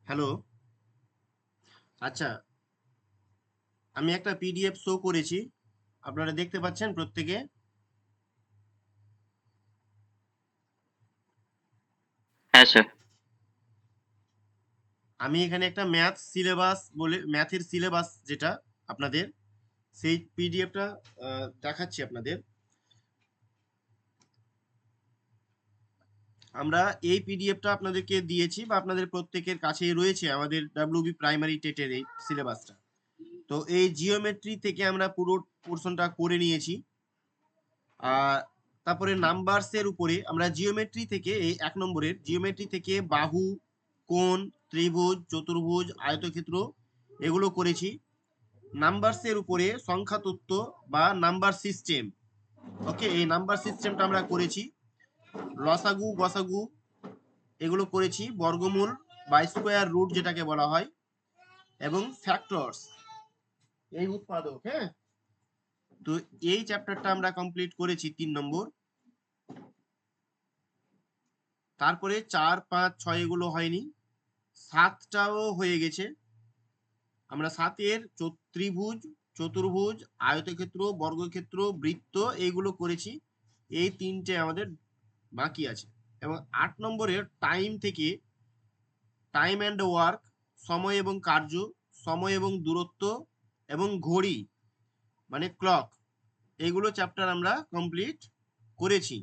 Hello. আচ্ছা, আমি একটা পিডিএফ শো করেছি, আপনারা দেখতে পাচ্ছেন প্রত্যেকে। হ্যাঁ স্যার। আমি এখানে একটা ম্যাথের সিলেবাস যেটা আপনাদের, সেই পিডিএফটা দেখাচ্ছি আপনাদের। আমরা এই পিডিএফটা আপনাদেরকে দিয়েছি বা আপনাদের প্রত্যেকের কাছেই রয়েছে আমাদের ডাব্লিউবি প্রাইমারি টেটের এই সিলেবাসটা। তো এই জিওমেট্রি থেকে আমরা পুরো পোর্শনটা করে নিয়েছি। আর তারপরে নাম্বারসের উপরে আমরা জিওমেট্রি থেকে এই ১ নম্বরের জিওমেট্রি থেকে বাহু, কোণ, ত্রিভুজ, চতুর্ভুজ, আয়তক্ষেত্র এগুলো করেছি। নাম্বারসের উপরে সংখ্যা তত্ত্ব বা নাম্বার সিস্টেম, ওকে, এই নাম্বার সিস্টেমটা আমরা করেছি। লসাগু, গসাগু এগুলো করেছি। বর্গমূল বা স্কোয়ার রুট যেটাকে বলা হয়, এবং ফ্যাক্টরস, এই উৎপাদক। হ্যাঁ, তো এই চ্যাপ্টারটা আমরা কমপ্লিট করেছি ৩ নম্বর। তারপরে ৪, ৫, ৬ এগুলো হয়নি, ৭টাও হয়ে গেছে। আমরা ৭ এর ত্রিভুজ, চতুর্ভুজ, আয়তক্ষেত্র, বর্গক্ষেত্র, বৃত্ত এইগুলো করেছি। এই ৩টে আমাদের বাকি আছে। এবং ৮ নম্বরের টাইম থেকে টাইম অ্যান্ড ওয়ার্ক, সময় এবং কার্য, সময় এবং দূরত্ব এবং ঘড়ি মানে ক্লক, এইগুলো চ্যাপ্টার আমরা কমপ্লিট করেছি।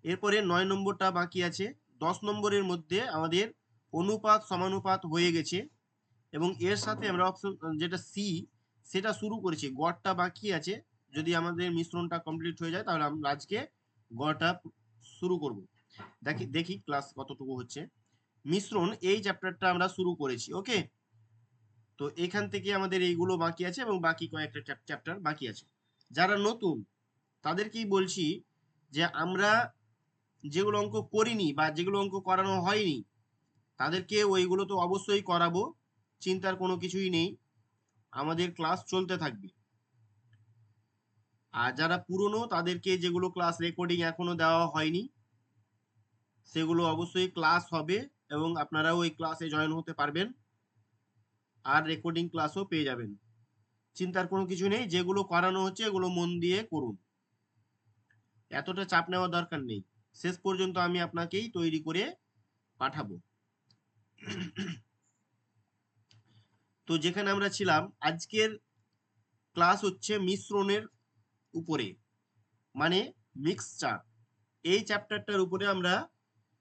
এরপরে ৯ নম্বরটা বাকি আছে। ১০ নম্বরের মধ্যে আমাদের অনুপাত সমানুপাত হয়ে গেছে, এবং এর সাথে আমরা অপশন যেটা সি সেটা শুরু করেছি। গড়টা বাকি আছে। যদি আমাদের মিশ্রণটা কমপ্লিট হয়ে যায় তাহলে আমরা আজকে গড়টা শুরু করব। দেখি ক্লাস কতটুকু হচ্ছে। মিশ্রণ এই চ্যাপ্টারটা আমরা শুরু করেছি, ওকে। তো এখান থেকে আমাদের এইগুলো বাকি আছে এবং বাকি কয়েকটা চ্যাপ্টার বাকি আছে। যারা নতুন তাদেরকেই বলছি যে আমরা যেগুলো অঙ্ক করিনি বা যেগুলো অঙ্ক করানো হয়নি তাদেরকে ওইগুলো তো অবশ্যই করাবো, চিন্তার কোনো কিছুই নেই, আমাদের ক্লাস চলতে থাকবে। আর যারা পুরনো তাদেরকে যেগুলো ক্লাস রেকর্ডিং এখনো দেওয়া হয়নি সেগুলো অবশ্যই ক্লাস হবে, এবং আপনারা ওই ক্লাসে জয়েন হতে পারবেন আর রেকর্ডিং ক্লাসও পেয়ে যাবেন। চিন্তার কোনো কিছু নেই, যেগুলো করানো হচ্ছে এগুলো মন দিয়ে করুন, এতটা চাপ নেওয়ার দরকার নেই। শেষ পর্যন্ত আমি আপনাকেই তৈরি করে পাঠাবো। তো যেখানে আমরা ছিলাম, আজকের ক্লাস হচ্ছে মিশ্রণের উপরে, মানে মিক্সচার। এই চ্যাপ্টারটার উপরে আমরা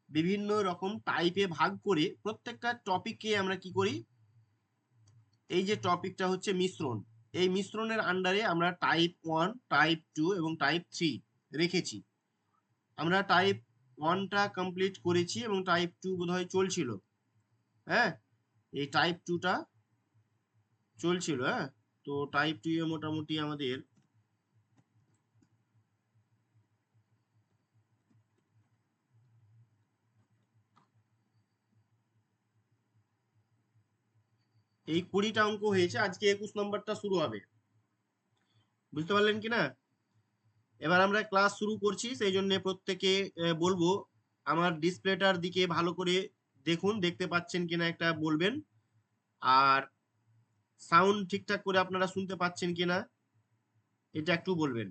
বিভিন্ন রকম টাইপে ভাগ করে প্রত্যেকটা টপিককে আমরা কি করি, এই যে টপিকটা হচ্ছে মিশ্রণ, এই মিশ্রণের আন্ডারে আমরা টাইপ 1, টাইপ 2 এবং টাইপ 3 রেখেছি। আমরা টাইপ 1টা কমপ্লিট করেছি এবং টাইপ 2 বোধহয় চলছিল। হ্যাঁ, এই টাইপ 2টা চলছিল। হ্যাঁ, তো টাইপ 2 এ মোটামুটি আমাদের এই 20টা অঙ্ক হয়েছে, আজকে 21 নম্বরটা শুরু হবে। বুঝতে পারলেন কিনা? এবার আমরা ক্লাস শুরু করছি, সেই জন্য প্রত্যেকে বলবো আমার ডিসপ্লেটার দিকে ভালো করে দেখুন, দেখতে পাচ্ছেন কিনা একটা বলবেন। আর সাউন্ড ঠিকঠাক করে আপনারা শুনতে পাচ্ছেন কিনা এটা একটু বলবেন।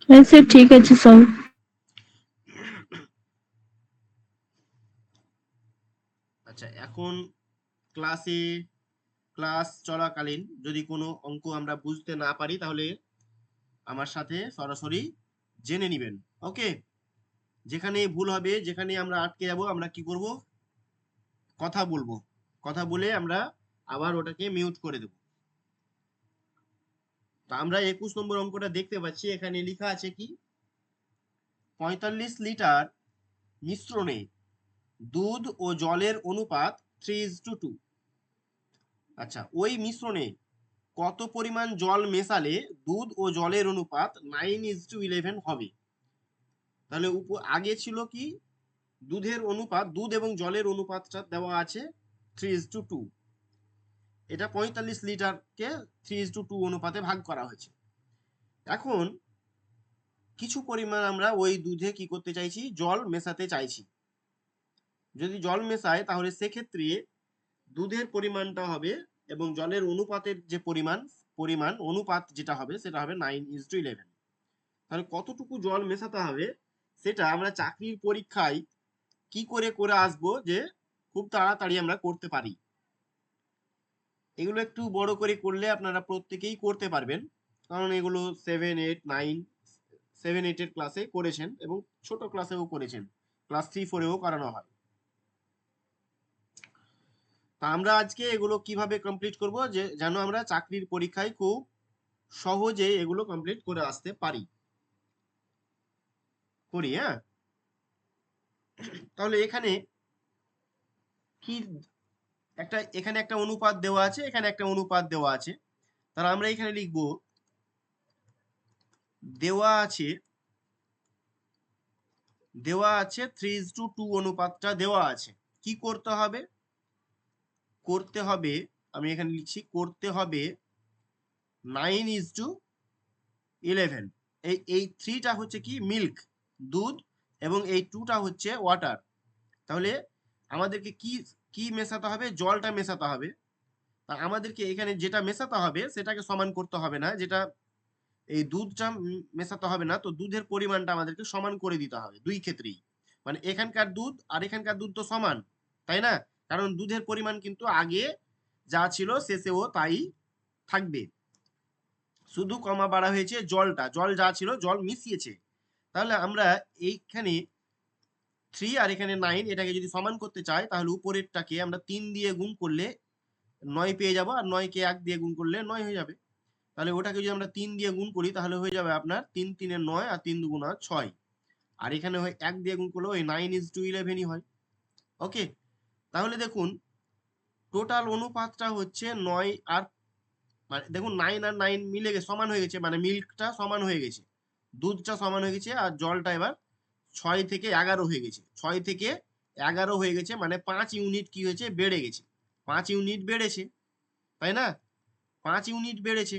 হ্যাঁ স্যার, ঠিক আছে স্যার। আচ্ছা, এখন ক্লাস চলাকালীন যদি কোনো অঙ্ক আমরা বুঝতে না পারি তাহলে আমার সাথে সরাসরি জেনে নিবেন, ওকে। যেখানে ভুল হবে, যেখানে আমরা আটকে যাব, আমরা কি করব, কথা বলবো, কথা বলে আমরা আবার ওটাকে মিউট করে দেব। তো আমরা 21 নম্বর অঙ্কটা দেখতে পাচ্ছি, এখানে লেখা আছে কি, 45 লিটার মিশ্রণে দুধ ও জলের অনুপাত 3:2। আচ্ছা, ওই মিশ্রণে কত পরিমাণ জল মেশালে দুধ ও জলের অনুপাত 9:11 হবে? তাহলে আগে ছিল কি, দুধ এবং জলের অনুপাতটা দেওয়া আছে 3:2। এটা 45 লিটারকে 3:2 অনুপাতে ভাগ করা হয়েছে। এখন কিছু পরিমাণ আমরা ওই দুধে কি করতে চাইছি, জল মেশাতে চাইছি। যদি জল মেশায় তাহলে সেক্ষেত্রে দুধের পরিমাণটা হবে এবং জলের অনুপাতের যে পরিমাণ অনুপাত যেটা হবে সেটা হবে 9:11। তাহলে কতটুকু জল মেশাতে হবে সেটা আমরা চাকরির পরীক্ষায় কি করে করে আসবো যে খুব তাড়াতাড়ি আমরা করতে পারি। এগুলো একটু বড় করে করলে আপনারা প্রত্যেকেই করতে পারবেন, কারণ এগুলো 7, 8, 9, 7, 8 এর ক্লাসে করেছেন এবং ছোট ক্লাসেও করেছেন, ক্লাস 3, 4 এও করানো হয়। তা আমরা আজকে এগুলো কিভাবে কমপ্লিট করব যে যেন আমরা চাকরির পরীক্ষায় খুব সহজে এগুলো কমপ্লিট করে আসতে পারি। করি, হ্যাঁ। তাহলে এখানে কি এখানে একটা অনুপাত দেওয়া আছে, এখানে একটা অনুপাত দেওয়া আছে। তাহলে আমরা এখানে লিখব দেওয়া আছে 3:2 অনুপাতটা দেওয়া আছে। কি করতে হবে? আমি এখানে লিখছি করতে হবে 9:11। এই 3টা হচ্ছে কি মিল্ক, দুধ, এবং এই 2টা হচ্ছে ওয়াটার। তাহলে আমাদেরকে কি কি মেশাতে হবে? জলটা মেশাতে হবে। তা আমাদেরকে এখানে যেটা মেশাতে হবে সেটাকে সমান করতে হবে না, যেটা এই দুধটা মেশাতে হবে না, তো দুধের পরিমাণটা আমাদেরকে সমান করে দিতে হবে দুই ক্ষেত্রেই। মানে এখানকার দুধ আর এখানকার দুধ তো সমান, তাই না? কারণ দুধের পরিমাণ কিন্তু আগে যা ছিল শেষেও তাই থাকবে, শুধু কমা বাড়া হয়েছে জলটা, জল যা ছিল জল মিশিয়েছে। তাহলে আমরা এইখানে 3 আর এখানে 9 এটাকে যদি সমান করতে চাই তাহলে উপরেরটাকে আমরা 3 দিয়ে গুণ করলে 9 পেয়ে যাব, আর 9 কে 1 দিয়ে গুণ করলে 9 হয়ে যাবে। তাহলে ওটাকে যদি আমরা 3 দিয়ে গুণ করি তাহলে হয়ে যাবে আপনার 3 3 9 আর 3 2 6। আর এখানে হয় 1 দিয়ে গুণ করলে ওই 9:11ই হয়। ওকে, তাহলে দেখুন টোটাল অনুপাতটা হচ্ছে 9 আর, মানে দেখুন 9 আর 9 মিলে গেছে, সমান হয়ে গেছে, মানে মিল্কটা সমান হয়ে গেছে, দুধটা সমান হয়ে গেছে, আর জলটা এবার 6 থেকে 11 হয়ে গেছে। 6 থেকে 11 হয়ে গেছে মানে 5 ইউনিট কি হয়েছে, বেড়ে গেছে। 5 ইউনিট বেড়েছে, তাই না? 5 ইউনিট বেড়েছে।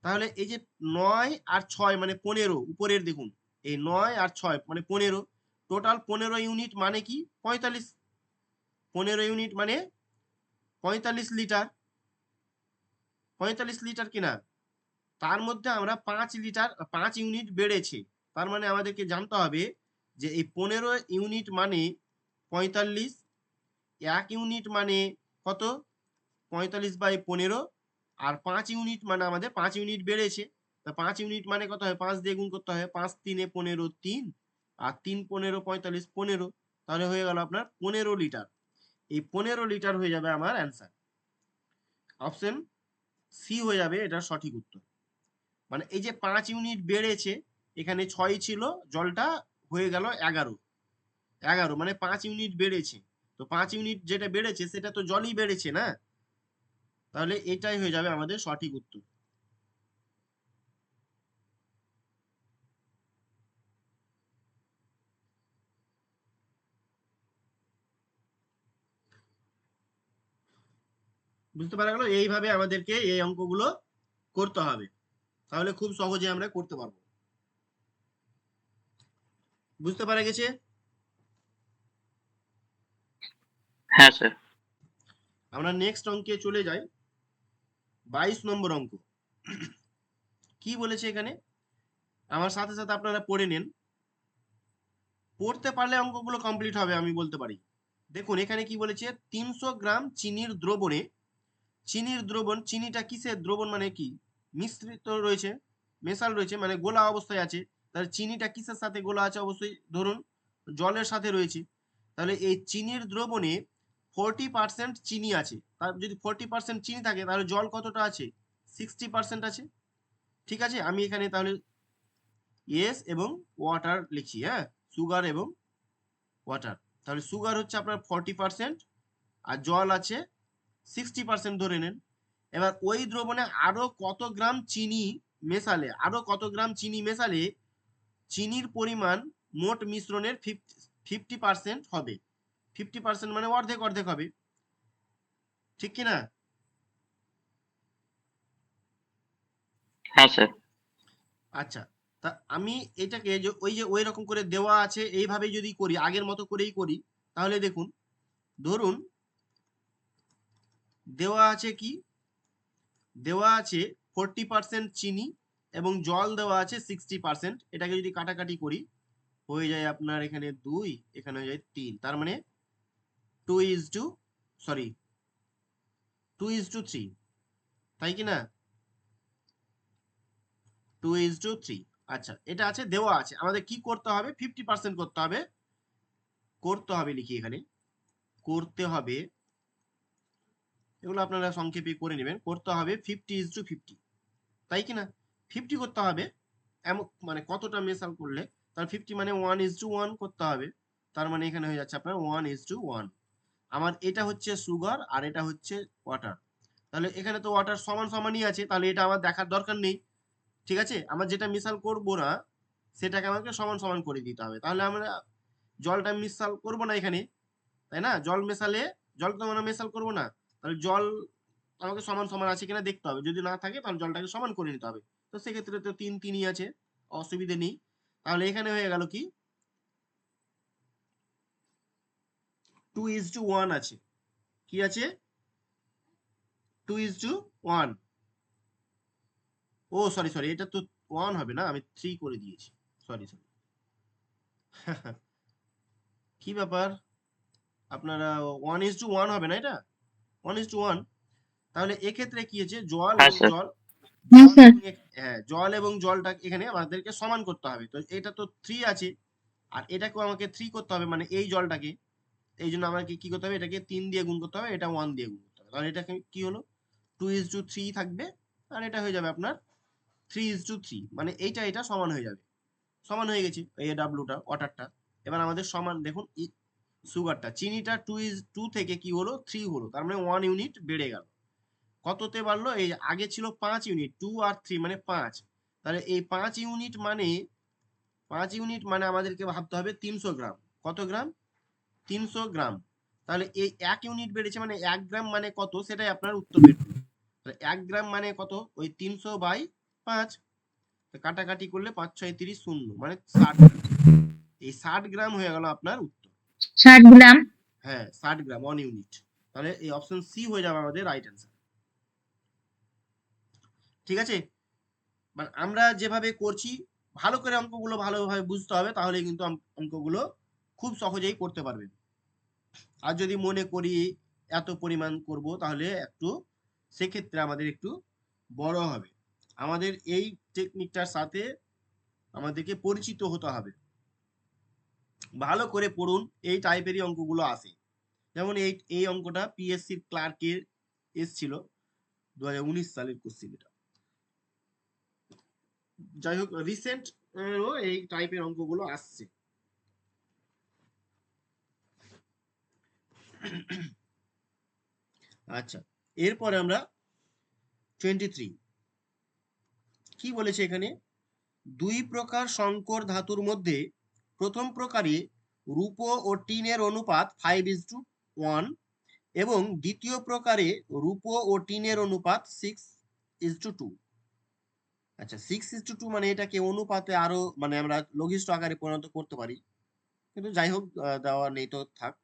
তাহলে এই যে 9 আর 6 মানে 15, উপরের দেখুন এই 9 আর 6 মানে 15, টোটাল 15 ইউনিট মানে কি 45। 15 ইউনিট মানে 45 লিটার, 45 লিটার কিনা। তার মধ্যে আমরা 5 ইউনিট বেড়েছে, তার মানে আমাদেরকে জানতে হবে যে এই 15 ইউনিট মানে 45, 1 ইউনিট মানে কত, 45/15, আর 5 ইউনিট মানে আমাদের 5 ইউনিট বেড়েছে। তা 5 ইউনিট মানে কত হয়, 5 দিয়ে গুণ করতে হয়, 5 3 15 3, আর 3 15 45 15, তাহলে হয়ে গেল আপনার 15 লিটার। এই 15 লিটার হয়ে যাবে আমার অ্যান্সার। অপশন সি হয়ে যাবে এটার সঠিক উত্তর। মানে এই যে 5 ইউনিট বেড়েছে, এখানে 6 ছিল, জলটা হয়ে গেল 11 মানে 5 ইউনিট বেড়েছে। তো 5 ইউনিট যেটা বেড়েছে সেটা তো জলই বেড়েছে না, তাহলে এটাই হয়ে যাবে আমাদের সঠিক উত্তর। বুঝতে পারা গেল? এইভাবে আমাদেরকে এই অঙ্কগুলো করতে হবে, তাহলে খুব সহজে আমরা করতে পারবো। বুঝতে পারা গেছে? হ্যাঁ স্যার। আমরা নেক্সট অঙ্কে চলে যাই। 22 নম্বর অঙ্ক। কি বলেছে এখানে, আমার সাথে সাথে আপনারা পড়ে নেন, পড়তে পারলে অঙ্কগুলো কমপ্লিট হবে আমি বলতে পারি। দেখুন এখানে কি বলেছে, 300 গ্রাম চিনির দ্রবণে, চিনিটা কিসের দ্রবণ মানে কি, মিশ্রিত রয়েছে, মেশাল রয়েছে, মানে গোলা অবস্থায় আছে। তাহলে চিনিটা কিসের সাথে গোলা আছে, অবশ্যই ধরুন জলের সাথে রয়েছে। তাহলে এই চিনির দ্রবণে 40% চিনি আছে। তার যদি 40% চিনি থাকে তাহলে জল কতটা আছে, 60% আছে। ঠিক আছে, আমি এখানে তাহলে এস এবং ওয়াটার লিখছি, হ্যাঁ, সুগার এবং ওয়াটার। তাহলে সুগার হচ্ছে আপনার 40% আর জল আছে 60% ধরে নেন। এবার ওই দ্রবণে আরো কত গ্রাম চিনি মেশালে চিনির পরিমাণ মোট মিশ্রণের 50% হবে। 50% মানে অর্ধেক অর্ধেক হবে, ঠিক কিনা? হ্যাঁ স্যার। আচ্ছা, তা আমি এটাকে ওই যে ওই রকম করে দেওয়া আছে এইভাবে যদি করি, আগের মতো করেই করি, তাহলে দেখুন, ধরুন দেওয়া আছে কি, দেওয়া আছে 40% চিনি এবং জল দেওয়া আছে 60%। এটাকে যদি কাটাকাটি করি হয়ে যায় আপনার এখানে 2, এখানে হয়ে যায় 3, তার মানে 2:3, তাই কি না? 2:3। আচ্ছা, এটা আছে, দেওয়া আছে, আমাদের কি করতে হবে? 50% করতে হবে। লিখি এখানে, করতে হবে, এগুলো আপনারা সংক্ষেপে করে নেবেন। করতে হবে 50:50, তাই কি না? 50 করতে হবে, এমন মানে কতটা মেশাল করলে, তার 50 মানে 1:1 করতে হবে। তার মানে এখানে হয়ে যাচ্ছে আপনার 1:1। আমার এটা হচ্ছে সুগার আর এটা হচ্ছে ওয়াটার। তাহলে এখানে তো ওয়াটার সমান সমানই আছে, তাহলে এটা আমার দেখার দরকার নেই। ঠিক আছে, আমার যেটা মিশাল করব না সেটাকে আমাকে সমান সমান করে দিতে হবে। তাহলে আমরা জলটা মিশাল করব না এখানে, তাই না? জল তো আমরা মেশাল করব না, তাহলে জল আমাকে সমান সমান আছে কিনা দেখতে হবে। যদি না থাকে তাহলে জলটাকে সমান করে নিতে হবে। তো সেক্ষেত্রে তো 3:3 আছে, অসুবিধে নেই। তাহলে এখানে হয়ে গেল কি, 2:1 আছে। কি আছে? 2:1। ও সরি, এটা তো 1 হবে না, আমি 3 করে দিয়েছি। সরি কি ব্যাপার, আপনারা 1:1 হবে না, এটা 1:1। তাহলে এক্ষেত্রে কি হচ্ছে, হ্যাঁ স্যার। হ্যাঁ স্যার। জল এবং জলটা এখানে আমাদেরকে সমান করতে হবে। তো এটা তো 3 আছে, আর এটাকেও আমাকে 3 করতে হবে, মানে এই জলটাকে। এই জন্য আমাকে কি করতে হবে, এটাকে 3 দিয়ে গুণ করতে হবে, এটা 1 দিয়ে গুণ করতে হবে। তাহলে এটাকে কি হলো, 2:3 থাকবে, আর এটা হয়ে যাবে আপনার 3:3, মানে এটা সমান হয়ে যাবে। সমান হয়ে গেছে এই ডাব্লুটা, ওয়াটারটা। এবার আমাদের সমান দেখুন, সুগারটা, চিনিটা 2 থেকে কি হলো, 3 হলো, তার মানে 1 ইউনিট বেড়ে গেল। কততে বাড়লো? এই আগে ছিল 5 ইউনিট, 2 আর 3 মানে 5। তাহলে এই 5 ইউনিট মানে আমাদেরকে ভাবতে হবে 300 গ্রাম। কত গ্রাম? 300 গ্রাম। তাহলে এই 1 ইউনিট বেড়েছে, মানে 1 গ্রাম মানে কত, সেটাই আপনার উত্তর বের করুন। তাহলে 1 গ্রাম মানে কত? ওই 300/5। কাটাকাটি করলে 5 6 30 0, মানে 60 গ্রাম। এই 60 গ্রাম হয়ে গেল আপনার উত্তর। 60 গ্রাম। হ্যাঁ, 60 গ্রাম, 1 ইউনিট। তাহলে এই অপশন সি হয়ে যাবে আমাদের রাইট অ্যান্সার। ঠিক আছে, মানে আমরা যেভাবে করছি, ভালো করে অঙ্কগুলো ভালোভাবে বুঝতে হবে, তাহলে কিন্তু অঙ্কগুলো খুব সহজেই করতে পারবেন। আর যদি মনে করি এত পরিমাণ করব, তাহলে একটু সেক্ষেত্রে আমাদের একটু বড় হবে। আমাদের এই টেকনিকটার সাথে আমাদেরকে পরিচিত হতে হবে। ভালো করে পড়ুন, এই টাইপেরই অঙ্কগুলো আসে। যেমন এই অঙ্কটা পিএসসির ক্লার্কের এসছিল 2019 সালের কোশ্চেন। এটা যাই হোক, রিসেন্ট এই টাইপের অঙ্কগুলো আসছে। আচ্ছা, এরপরে আমরা 23 কি বলেছে এখানে, 2 প্রকার সংকর ধাতুর মধ্যে প্রথম প্রকারে রূপো ও টিনের অনুপাত 5:1 এবং দ্বিতীয় প্রকারে রূপো ও টিনের অনুপাত 6:2। আচ্ছা, 6:2 মানে এটাকে অনুপাতে আরো, মানে আমরা লঘিষ্ঠ আকারে পরিণত করতে পারি, কিন্তু যাই হোক, দেওয়া নেই তো থাক।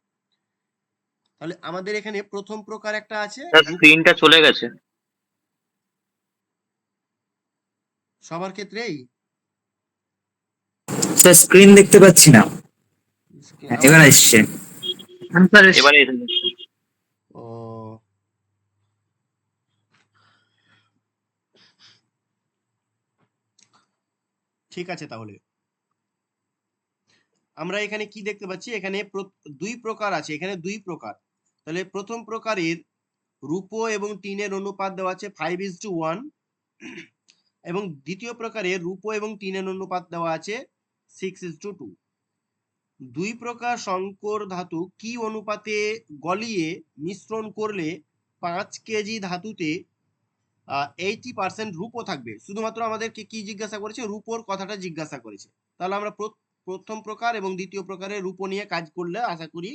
তাহলে আমাদের এখানে প্রথম প্রকার একটা আছে, স্যার স্ক্রিনটা চলে গেছে। সবার ক্ষেত্রেই স্যার স্ক্রিন দেখতে পাচ্ছি না। এবার আবার আসছে। আনসার এবারে এসে গেছে। ও, ঠিক আছে, তাহলে আমরা এখানে কি দেখতে পাচ্ছি, এখানে 2 প্রকার আছে, এখানে 2 প্রকার। তাহলে প্রথম প্রকারের রূপো এবং টিনের অনুপাত দেওয়া আছে 5:1, এবং দ্বিতীয় প্রকারের রূপো এবং টিনের অনুপাত দেওয়া আছে 6:2। 2 প্রকার সংকর ধাতু কি অনুপাতে গলিয়ে মিশ্রণ করলে 5 কেজি ধাতুতে 80% রূপো থাকবে? শুধুমাত্র আমাদেরকে কি জিজ্ঞাসা করেছে, রূপোর কথাটা জিজ্ঞাসা করেছে। তাহলে আমরা প্রথম প্রকার এবং দ্বিতীয় প্রকারের রূপো নিয়ে কাজ করলে আশা করি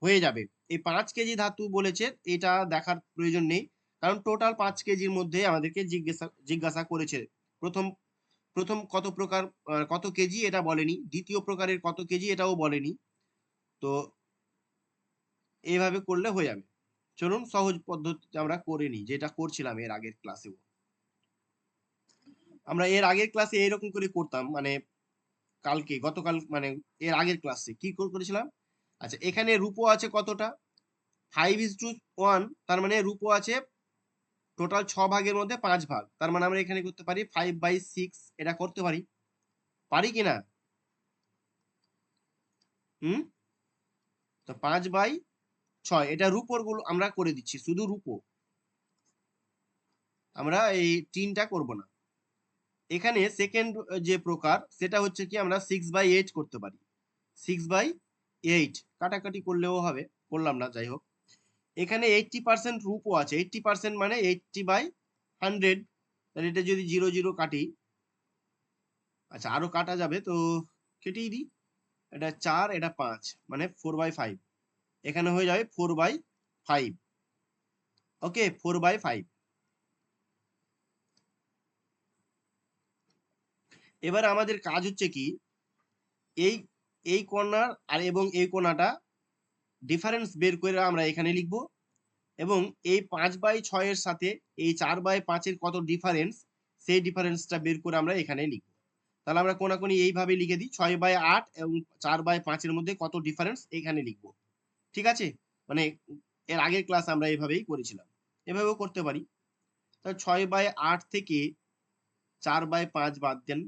হয়ে যাবে। এই 5 কেজি ধাতু বলেছে, এটা দেখার প্রয়োজন নেই, কারণ টোটাল 5 কেজির মধ্যে আমাদেরকে জিজ্ঞাসা করেছে। প্রথম প্রথম কত প্রকার কত কেজি এটা বলেনি, দ্বিতীয় প্রকারের কত কেজি এটাও বলেনি। তো এইভাবে করলে হয়ে যাবে। চলুন সহজ পদ্ধতিতে আমরা করে নিই, যেটা করছিলাম এর আগের ক্লাসেও। আমরা এর আগের ক্লাসে এইরকম করে করতাম, মানে গতকাল মানে এর আগের ক্লাসে কি করেছিলাম। আচ্ছা, এখানে রূপো আছে কতটা, 5:1, তার মানে রূপো আছে টোটাল 6 ভাগের মধ্যে 5 ভাগ। তার মানে আমরা এখানে করতে পারি 5/6, এটা করতে পারি কিনা? তো 5/6, এটা রূপোর গুলো আমরা করে দিচ্ছি, শুধু রূপো, আমরা এই টিনটা করব না। এখানে সেকেন্ড যে প্রকার সেটা হচ্ছে কি, আমরা 6/8 করতে পারি। 6/8 কাটাকাটি করলেও হবে, করলাম না, যাই হোক। এখানে 80% রূপো আছে, 80% মানে 80/100, তাহলে এটা যদি 0 0 কাটি, আচ্ছা আরো কাটা যাবে তো কেটেই দিই, এটা 4 এটা 5, মানে 4/5, এখানে হয়ে যাবে 4/5। ওকে, 4/5। এবার আমাদের কাজ হচ্ছে কি, এই এই কর্নার আর এবং এই কোণাটা ডিফারেন্স বের করে আমরা এখানে লিখব, এবং এই 5/6 এর সাথে এই 4/5 এর কত ডিফারেন্স, সেই ডিফারেন্সটা বের করে আমরা এখানে লিখব। তাহলে আমরা কোনাকুনি এইভাবে লিখে দিই, 6/8 এবং 4/5 এর মধ্যে কত ডিফারেন্স এখানে লিখব। ঠিক আছে, মানে এর আগের ক্লাস আমরা এইভাবেই করেছিলাম, এভাবেও করতে পারি। তাহলে 6/8 থেকে 4/5 বাদ দেন,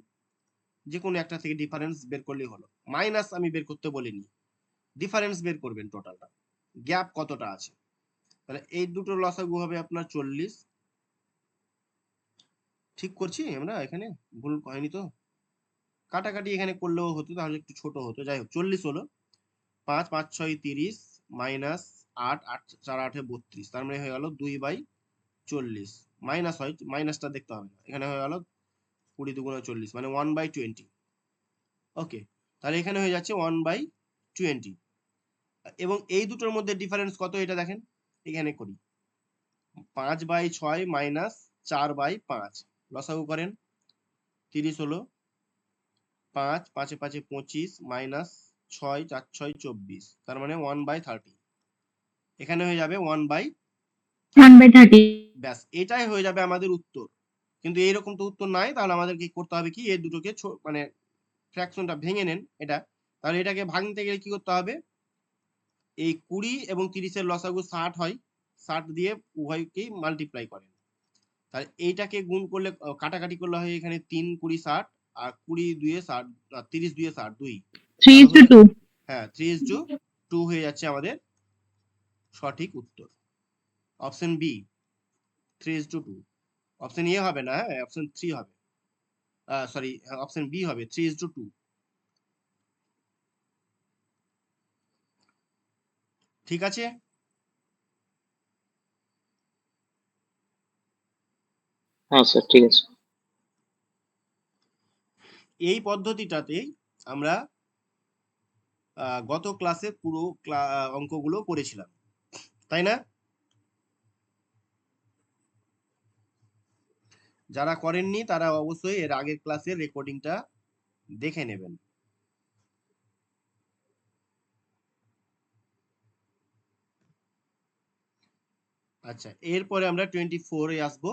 যে কোনো একটা থেকে ডিফারেন্স বের করলেই হলো। মাইনাস আমি বের করতে বলিনি, ডিফারেন্স বের করবেন, টোটালটা গ্যাপ কতটা আছে। তাহলে এই দুটো লসাগু হবে আপনার 40। ঠিক করছি আমরা, এখানে ভুল হয়নি তো? কাটাকাটি এখানে করলেও হতো, তাহলে একটু ছোট হতো, যাই হোক 40 হলো। 5 5 6 30 মাইনাস 8 8 4 8 32, তার মানে হয়ে গেল 2/40। মাইনাস হয়, মাইনাসটা দেখতে হবে না, এখানে হয়ে গেল 20 2 40, মানে 1/20। ওকে, তাহলে এখানে হয়ে যাচ্ছে 1/20। এবং এই দুটোর মধ্যে ডিফারেন্স কত এটা দেখেন, এখানে করি 5/6 মাইনাস 4/5, লসাগু করেন, 30 হলো। 5 5 5 25 মাইনাস 6 4 6 24, তার মানে 1/30, এখানে হয়ে যাবে 1/30। ব্যাস, এটাই হয়ে যাবে আমাদের উত্তর। কিন্তু এইরকম তো উত্তর নাই, তাহলে আমাদের কি করতে হবে, কি এই দুটোকে মানে ফ্র্যাকশনটা ভেঙে নেন এটা। তাহলে এটাকে ভাঙতে গেলে কি করতে হবে, এই 20 এবং 30 এর লসাগু 60 হয়, 60 দিয়ে উভয়কেই মাল্টিপ্লাই করেন। তাহলে এইটাকে গুণ করলে, কাটাকাটি করলে হয় এখানে 3 20 60, আর 20 2 60, 30 2 60 2, 3:2। হ্যাঁ 3:2 হয়ে যাচ্ছে আমাদের সঠিক উত্তর, অপশন বি 3:2। অপশন এ হবে না, হ্যাঁ অপশন 3 হবে, সরি অপশন বি হবে 3:2। ঠিক আছে, হ্যাঁ স্যার, ঠিক আছে। এই পদ্ধতিটাতে আমরা গত ক্লাসে পুরো অঙ্কগুলো করেছিলাম, তাই না? যারা করেননি তারা অবশ্যই এর আগের ক্লাসের রেকর্ডিংটা দেখে নেবেন। আচ্ছা, এরপরে আমরা 24 এ আসবো।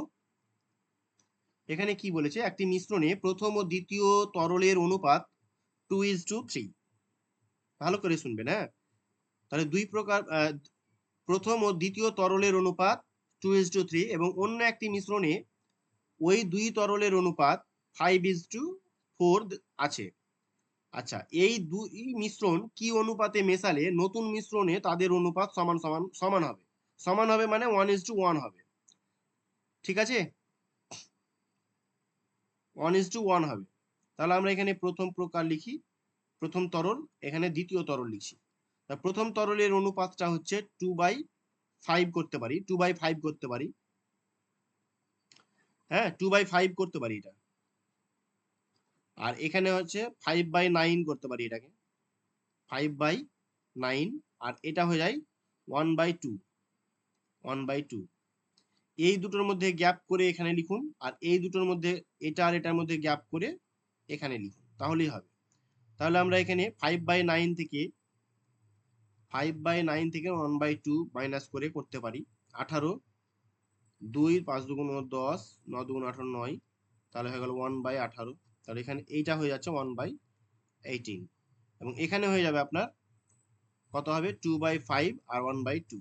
এখানে কি বলেছে, একটি মিশ্রণে প্রথম ও দ্বিতীয় তরলের অনুপাত 2:3। ভালো করে শুনবেন, হ্যাঁ। তাহলে দুই প্রকার, প্রথম ও দ্বিতীয় তরলের অনুপাত 2:3, এবং অন্য একটি মিশ্রণে ওই দুই তরলের অনুপাত 5:4 আছে। আচ্ছা, এই দুই মিশ্রণ কি অনুপাতে মেশালে নতুন মিশ্রণে তাদের অনুপাত সমান হবে? সমান হবে মানে 1:1 হবে। ঠিক আছে, 1:1 হবে। তাহলে আমরা এখানে প্রথম প্রকার লিখি, প্রথম তরল, এখানে দ্বিতীয় তরল লিখছি। তা প্রথম তরলের অনুপাতটা হচ্ছে 2/5 করতে পারি, 2/5 করতে পারি, হ্যাঁ 2/5 করতে পারি এটা। আর এখানে হচ্ছে 5/9 করতে পারি এটাকে, 5/9, আর এটা হয়ে যায় 1/2, 1/2। এই দুটোর মধ্যে গ্যাপ করে এখানে লিখুন, আর এই দুটোর মধ্যে, এটা আর এটার মধ্যে গ্যাপ করে এখানে লিখুন, তাহলেই হবে। তাহলে আমরা এখানে 5/9 থেকে 1/2 মাইনাস করে করতে পারি 18, 2 5 দুগুণ 10, 9 দুগুণ 18, 9, তাহলে হয়ে গেল 1/18। তাহলে এখানে এইটা হয়ে যাচ্ছে 1/18, এবং এখানে হয়ে যাবে আপনার কত হবে 2/5 আর 1/2।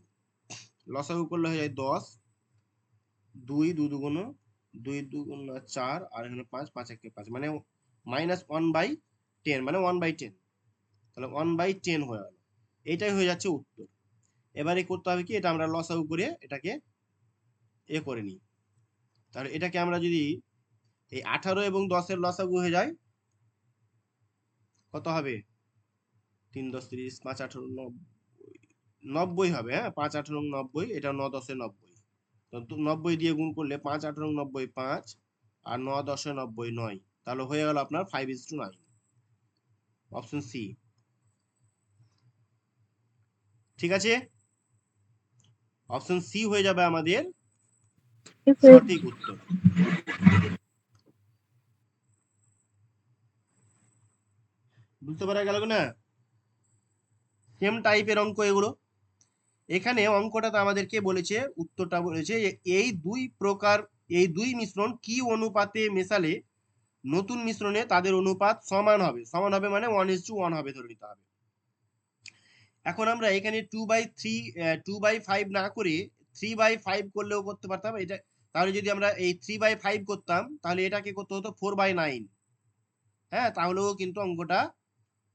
লসাগু করলে হয়ে যায় 10, 2 দুগুণ 2 দুগুণ 4, আর এখানে 5 5 1 5, মানে -1/10, মানে 1/10। তাহলে 1/10 হয়ে গেল, এইটাই হয়ে যাচ্ছে উত্তর। এবারে করতে হবে কি, এটা আমরা লসাগু করে এটাকে করে নিই। তাহলে এটাকে আমরা যদি এই 18 এবং 10 এর লসাগু হয়ে যায় কত হবে, 3 10 30, 5 18 90 হবে। হ্যাঁ, 5 18 90, এটা 9 10 90। তো 90 দিয়ে গুণ করলে 5 18 90 5, আর 9 10 90 9, তাহলে হয়ে গেল আপনার 5:9, অপশন সি। ঠিক আছে, অপশন সি হয়ে যাবে আমাদের সঠিক উত্তর। বুঝতে পারা গেল না? সেম টাইপের অঙ্ক এগুলো। এখানে অঙ্কটাতে আমাদেরকে বলেছে, উত্তরটা বলেছে এই দুই মিশ্রণ কি অনুপাতে মেশালে নতুন মিশ্রণে তাদের অনুপাত সমান হবে। সমান হবে মানে 1:1 হবে ধরে নিতে হবে। এখন আমরা এখানে 2/5 না করে 3/5 করলেও করতে পারতাম এটা। তাহলে যদি আমরা এই 3/5 করতাম, তাহলে এটাকে করতে হতো 4/9। হ্যাঁ, তাহলেও কিন্তু অঙ্কটা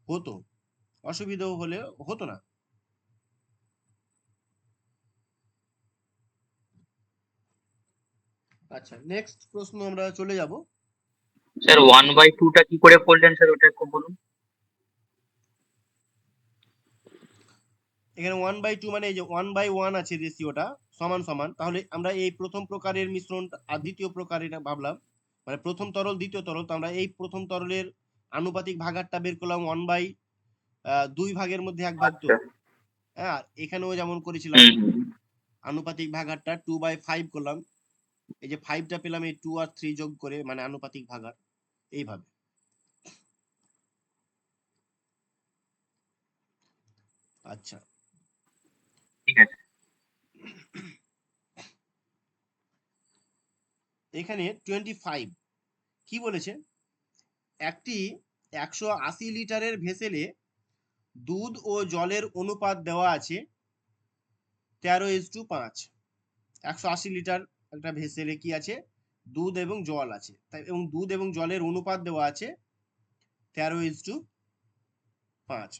হতো, অসুবিধা হলে হতো না। আচ্ছা, নেক্সট প্রশ্ন আমরা চলে যাব। স্যার 1/2টা কি করে করলেন স্যার, ওটা একটু বলুন। এখানে 1/2 মানে এই যে 1/1 আছে রেশিওটা সমান সমান, তাহলে আমরা এই প্রথম প্রকারের মিশ্রণ আর দ্বিতীয় প্রকারের ভাবলাম, মানে প্রথম তরল দ্বিতীয় তরল, তো আমরা এই প্রথম তরলের আনুপাতিক ভাগারটা বের করলাম 1/2 ভাগের মধ্যে 1 ভাগ। তো আচ্ছা। হ্যাঁ, আর এখানেও যেমন করেছিলাম হুম। আনুপাতিক ভাগারটা 2/5 করলাম, এই যে 5টা পেলাম এই 2 আর 3 যোগ করে, মানে আনুপাতিক ভাগার, এইভাবে। আচ্ছা, ঠিক আছে। এখানে 25 কি বলেছে, একটি 180 লিটারের ভেসেলে দুধ ও জলের অনুপাত দেওয়া আছে 13:5। 180 লিটার একটা ভেসেলে কি আছে, দুধ এবং জল আছে, তাই, এবং দুধ এবং জলের অনুপাত দেওয়া আছে 13:5।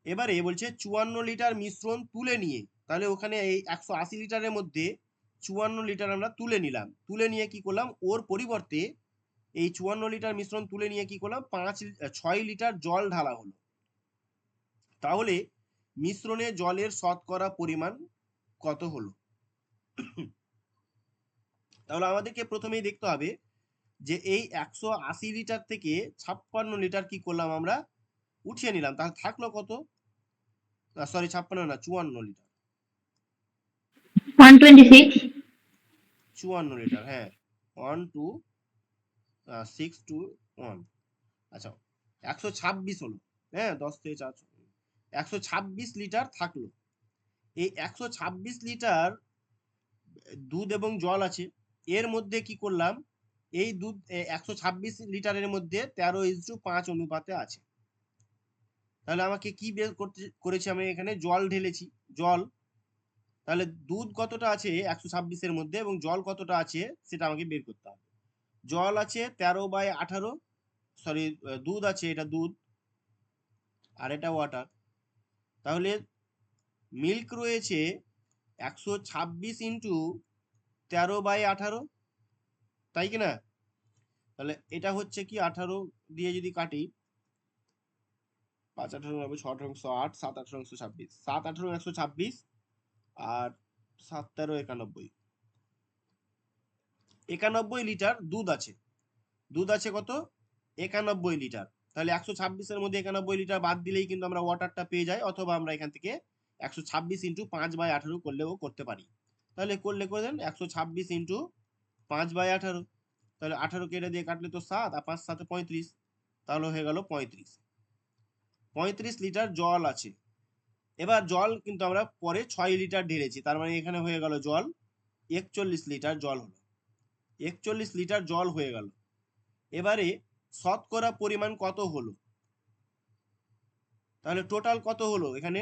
এবারে বলছে 54 লিটার মিশ্রণ তুলে নিয়ে, তাহলে ওখানে এই 180 লিটারের মধ্যে 54 লিটার আমরা তুলে নিলাম, তুলে নিয়ে কি করলাম, ওর পরিবর্তে এই 54 লিটার মিশ্রণ তুলে নিয়ে কি করলাম, 6 লিটার জল ঢালা হলো। তাহলে মিশ্রণে জলের শতকরা পরিমাণ কত হলো? তাহলে আমাদেরকে প্রথমেই দেখতে হবে যে এই 180 লিটার থেকে 56 লিটার কি করলাম, আমরা উঠিয়ে নিলাম, তাহলে থাকলো কত, সরি 56 না, 54 লিটার। 126. 54 লিটার, হ্যাঁ, 1 2 6 2 1। আচ্ছা, 126 হলো। হ্যাঁ, 10 থেকে 4 126 লিটার থাকলো। এই 126 লিটার দুধ এবং জল আছে, এর মধ্যে কি করলাম, এই দুধ 126 লিটারের মধ্যে 13:5 অনুপাতে আছে। তাহলে আমাকে কি বের করেছি, আমি এখানে জল ঢেলেছি, জল। তাহলে দুধ কতটা আছে 126 এর মধ্যে এবং জল কতটা আছে সেটা আমাকে বের করতে হবে। জল আছে 13/18, সরি, দুধ আছে, এটা দুধ আর এটা ওয়াটার। তাহলে মিল্ক রয়েছে 126 ইন্টু 13/18, তাই কি না? তাহলে এটা হচ্ছে কি 18 দিয়ে যদি কাটি, 5 18 90, 6 18 108, 7 18 126, 7 18 126, আর 7 13 91, 91 লিটার দুধ আছে। দুধ আছে কত, 91 লিটার। তাহলে 126 এর মধ্যে 91 লিটার বাদ দিলেই কিন্তু আমরা ওয়াটারটা পেয়ে যাই, অথবা আমরা এখান থেকে 126 ইন্টু 5/18 করলেও করতে পারি। তাহলে করলে করে দেন 126 ইন্টু 5/18, তাহলে 18 কে এটা দিয়ে কাটলে তো 7 আর 5 7 35, তাহলে হয়ে গেল 35 লিটার জল আছে। এবার জল কিন্তু আমরা পরে 6 লিটার ঢেলেছি, তার মানে এখানে হয়ে গেল জল 41 লিটার জল হলো, 41 লিটার জল হয়ে গেল। এবারে শতকরা পরিমাণ কত হলো, তাহলে টোটাল কত হলো, এখানে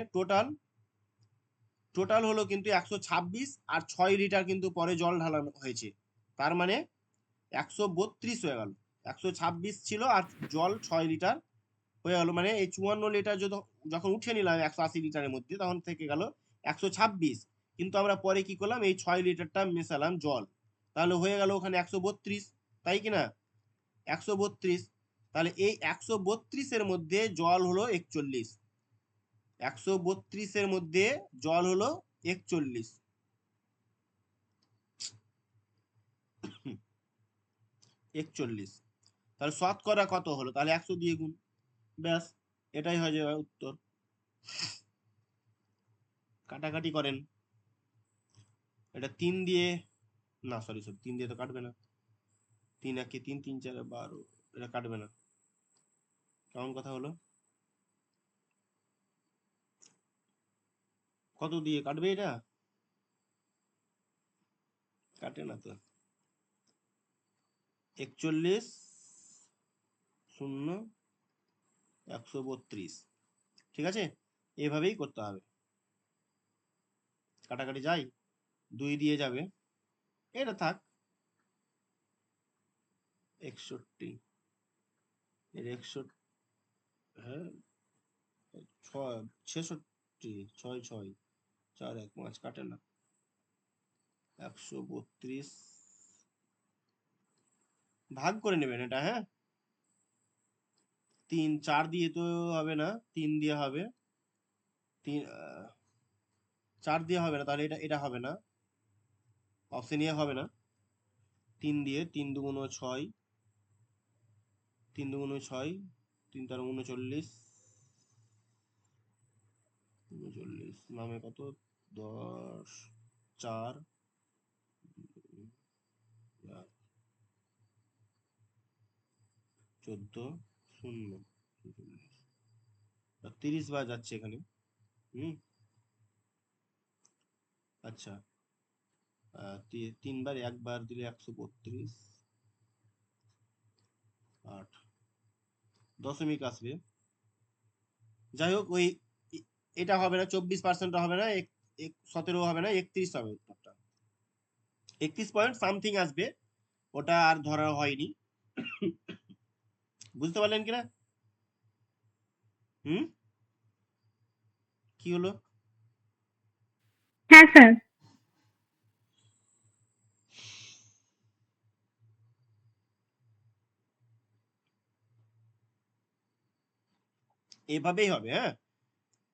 টোটাল হলো কিন্তু 126, আর 6 লিটার কিন্তু পরে জল ঢালানো হয়েছে, তার মানে 132 হয়ে গেল। 126 ছিল আর জল 6 লিটার হয়ে গেল, মানে এই 54 লিটার যখন উঠে নিলাম 180 লিটারের মধ্যে, তখন থেকে গেল 126, কিন্তু আমরা পরে কি করলাম, এই 6 লিটারটা মেশালাম জল, তাহলে হয়ে গেল ওখানে 132, তাই কিনা 132। তাহলে এই 132 এর মধ্যে জল হলো 41, 132 এর মধ্যে জল হলো 41, 41। তাহলে শতকরা কত হলো, তাহলে 100 দিয়ে গুণ, ব্যাস এটাই হয়ে যাবে উত্তর। কাটাকাটি করেন, এটা 3 দিয়ে, না সরি 3 দিয়ে তো কাটবে না, 3 একে 3, 3 4 12, এটা কাটবে না, কেমন কথা হলো, কত দিয়ে কাটবে, এটা কাটে না তো, 41 0 132, ঠিক আছে, এভাবেই করতে হবে। কাটাকাটি যাই, 2 দিয়ে যাবে, এটা থাক, 61 এর 61, হ্যাঁ 66, 6 6 4 1 5 কাটে না, 132 ভাগ করে নেবেন এটা, হ্যাঁ 3 4 দিয়ে তো হবে না, 3 দিয়ে হবে, 3 4 দিয়ে হবে না, তাহলে এটা এটা হবে না, অপশন এ হবে না, 3 দিয়ে, 3 দুগুণ 6, 3 দুগুণ 6, 3 তার 39, 39 নামে কত, 10 4 14 0 30 বার যাচ্ছে এখানে, হুম আচ্ছা, 3 বার, একবার দিলে 132, 8 দশমিক আসবে, যাই হোক ওই এটা হবে না, 24% হবে না, 17 হবে না, 31 হবে উত্তরটা, 31 পয়েন্ট সামথিং আসবে, ওটা আর ধরা হয়নি, বুঝতে পারলেন কিনা, হুম কি হলো, হ্যাঁ স্যার। এভাবেই হবে, হ্যাঁ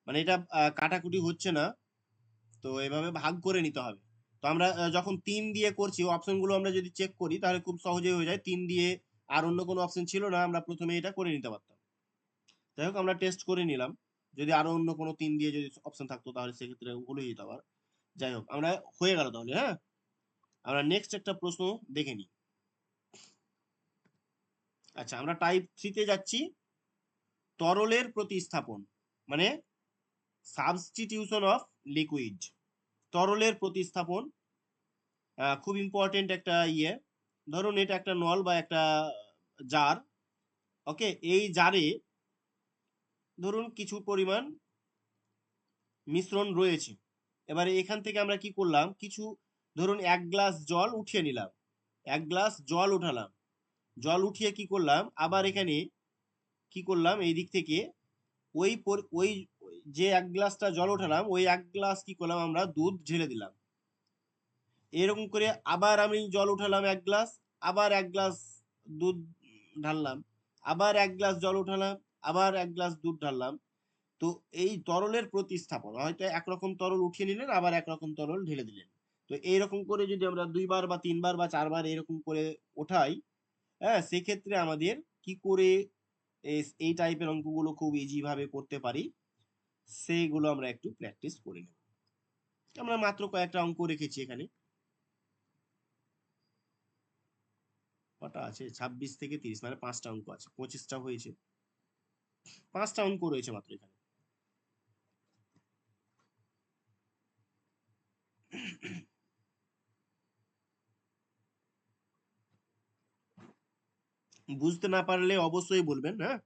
মানে এটা কাটাকুটি হচ্ছে না, তো এভাবে ভাগ করে নিতে হবে। তো আমরা যখন 3 দিয়ে করছি, অপশন গুলো আমরা যদি চেক করি তাহলে খুব সহজেই হয়ে যায়, 3 দিয়ে আর অন্য কোনো অপশন ছিল না, আমরা প্রথমে এটা করে নিতে পারতাম। যাই হোক আমরা টেস্ট করে নিলাম, যদি আরো অন্য কোনো 3 দিয়ে যদি অপশন থাকতো তাহলে সেক্ষেত্রে ভুলে যেত আবার। যাই হোক আমরা হয়ে গেল তাহলে, হ্যাঁ আমরা নেক্সট একটা প্রশ্ন দেখে নিই। আচ্ছা আমরা টাইপ 3 তে যাচ্ছি, তরলের প্রতিস্থাপন, মানে সাবস্টিটিউশন অফ লিকুইড, তরলের প্রতিস্থাপন, খুব ইম্পর্টেন্ট একটা ইয়ে। ধরুন এটা একটা নল বা একটা জার, ওকে, এই জারে ধরুন কিছু পরিমাণ মিশ্রণ রয়েছে, এবারে এখান থেকে আমরা কি করলাম, কিছু ধরুন 1 গ্লাস জল উঠিয়ে নিলাম, 1 গ্লাস জল উঠালাম, জল উঠিয়ে কি করলাম, আবার এখানে কি করলাম, এই দিক থেকে ওই যে 1 গ্লাসটা জল উঠালাম, ওই 1 গ্লাস কি করলাম, আমরা দুধ ঢেলে দিলাম, এরকম করে আবার আমি জল উঠালাম 1 গ্লাস, আবার 1 গ্লাস দুধ ঢাললাম, আবার 1 গ্লাস জল উঠালাম, আবার 1 গ্লাস দুধ ঢাললাম। তো এই তরলের প্রতিস্থাপন, হয়তো একরকম তরল উঠিয়ে নিলেন, আবার একরকম তরল ঢেলে দিলেন, তো এইরকম করে যদি আমরা 2 বার বা 3 বার বা 4 বার এরকম করে ওঠাই, হ্যাঁ সেক্ষেত্রে আমাদের কি করে এই টাইপের অঙ্কগুলো খুব ইজি ভাবে করতে পারি, সেইগুলো আমরা একটু প্র্যাকটিস করে নেব। আমরা মাত্র কয়েকটা অঙ্ক রেখেছি এখানে, কটা আছে 26 থেকে 30 মানে 5টা অঙ্ক আছে, 25টা হয়েছে, 5টা অঙ্ক রয়েছে মাত্র এখানে। বুঝতে না পারলে অবশ্যই বলবেন। হ্যাঁ,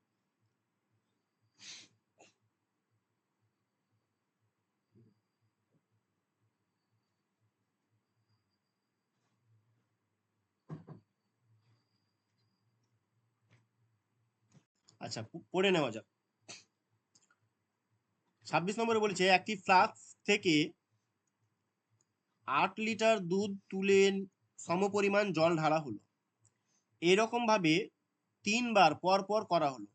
আচ্ছা পড়ে নেওয়া যাক। 26 নম্বরে বলেছে একটি ফ্লাস্ক থেকে 8 লিটার দুধ তুলে সমপরিমাণ জল ঢালা হলো, এরকম ভাবে 3 বার পর পর করা হলো।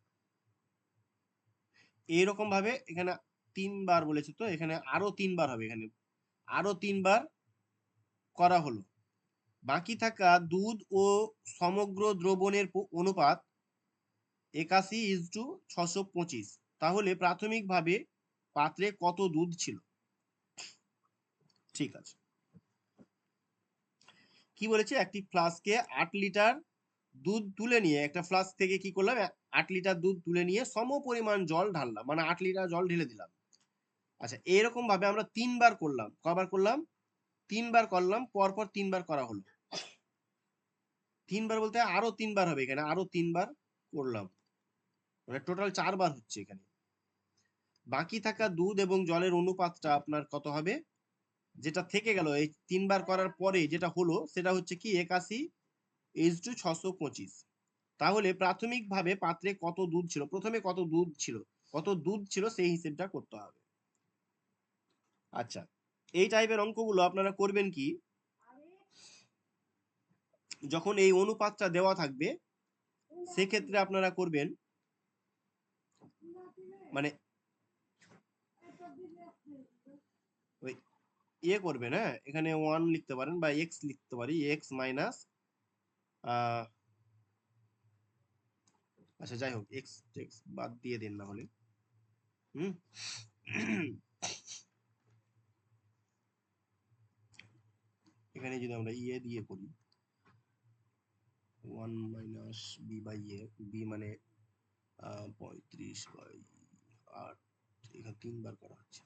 এইরকম ভাবে এখানে 3 বার বলেছে, তো এখানে আরো 3 বার হবে, এখানে আরো 3 বার করা হলো। বাকি থাকা দুধ ও সমগ্র দ্রবণের অনুপাত 81:625। তাহলে প্রাথমিকভাবে পাত্রে কত দুধ ছিল? ঠিক আছে, কি বলেছে, একটি ফ্লাস্কে 8 লিটার দুধ তুলে নিয়ে, একটা ফ্লাস্ক থেকে কি করলাম, 8 লিটার দুধ তুলে নিয়ে সমপরিমাণ জল ঢাললাম, মানে 8 লিটার জল ঢেলে দিলাম। আচ্ছা, এরকম ভাবে আমরা 3 বার করলাম। কবার করলাম? 3 বার করলাম, পরপর 3 বার করা হলো। 3 বার বলতে আরো 3 বার হবে, এখানে আরো 3 বার করলাম, মানে টোটাল 4 বার হচ্ছে এখানে। বাকি থাকা দুধ এবং জলের অনুপাতটা আপনার কত হবে? যেটা থেকে গেল এই 3 বার করার পরে যেটা হলো সেটা হচ্ছে কি 81:625। তাহলে প্রাথমিকভাবে পাত্রে কত দুধ ছিল, প্রথমে কত দুধ ছিল সেই হিসেবটা করতে হবে। আচ্ছা, এই টাইপের অঙ্কগুলো আপনারা করবেন কি, যখন এই অনুপাতটা দেওয়া থাকবে সেক্ষেত্রে আপনারা করবেন মানে ওই করবেন। হ্যাঁ, এখানে 1 লিখতে পারেন বা x লিখতে পারি, x মাইনাস আচ্ছা যাই হোক, x বাদ দিয়ে দিন না হলে। এখানে যদি আমরা দিয়ে করি 1 minus B by A, B মানে 35/8, এখানে 3 বার করা হচ্ছে।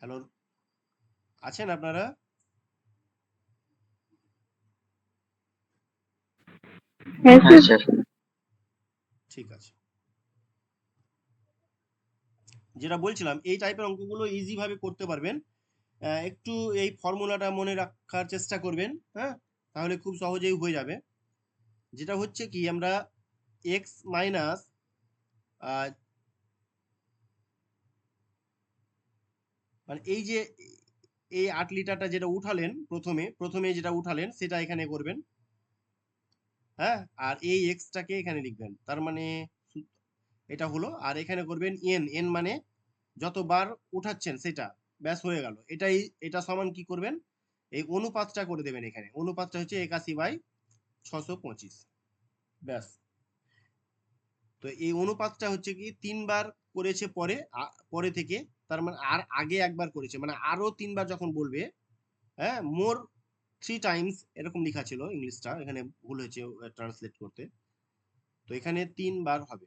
হ্যালো, আছেন আপনারা? ঠিক আছে, যেটা বলছিলাম এই টাইপের অঙ্কগুলো ইজি ভাবে করতে পারবেন। একটু এই ফর্মুলাটা মনে রাখার চেষ্টা করবেন, হ্যাঁ, তাহলে খুব সহজেই হয়ে যাবে। যেটা হচ্ছে কি, আমরা x মাইনাস মানে এই যে এই 8 লিটারটা যেটা উঠালেন, প্রথমে যেটা উঠালেন সেটা এখানে করবেন। হ্যাঁ, আর এই এক্সটাকে এখানে লিখবেন, তার মানে এটা হলো। আর এখানে করবেন n মানে যতবার উঠাচ্ছেন সেটা, ব্যাস হয়ে গেল। এটা সমান কি করবেন, এই অনুপাতটা করে দেবেন। এখানে অনুপাতটা হচ্ছে 81/625, ব্যাস। তো এই অনুপাতটা হচ্ছে কি 3 বার করেছে পরে থেকে, তার মানে আর আগে একবার করেছে, মানে আরো 3 বার যখন বলবে, হ্যাঁ, মোর 3 টাইমস এরকম লেখা ছিল, ইংলিশটা এখানে ভুল হয়েছে ট্রান্সলেট করতে। তো এখানে 3 বার হবে,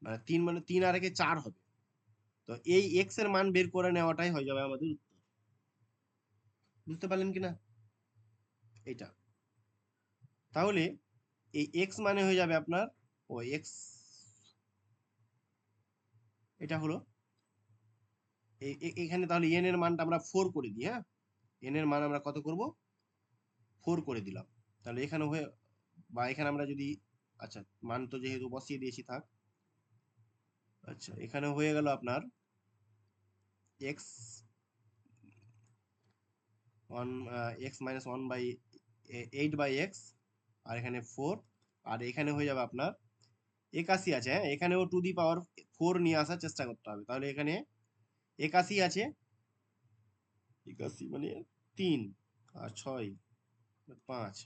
মানে 3 মানে 3 আর 1 4 হবে। তো এই x এর মান বের করে নেওয়াটাই হয়ে যাবে আমাদের উত্তর। বুঝতে পারলেন কিনা এটা? তাহলে এই x মানে হয়ে যাবে আপনার x, এটা হলো এখানে। তাহলে n এর মানটা আমরা 4 করে দিই। হ্যাঁ, n এর মান আমরা কত করব, 4 করে দিলাম। তাহলে এখানে হয়ে, বা এখানে আমরা যদি, আচ্ছা মান তো যেহেতু বসিয়ে দিয়েছি থাক। আচ্ছা, এখানে হয়ে গেল আপনার x 1/8/x, আর এখানে 4, আর এখানে হয়ে যাবে আপনার 81 আছে। হ্যাঁ, এখানেও টু দি পাওয়ার 4 নিয়ে আসার চেষ্টা করতে হবে। তাহলে এখানে 81 আছে, 81 মানে 3 আর 6 5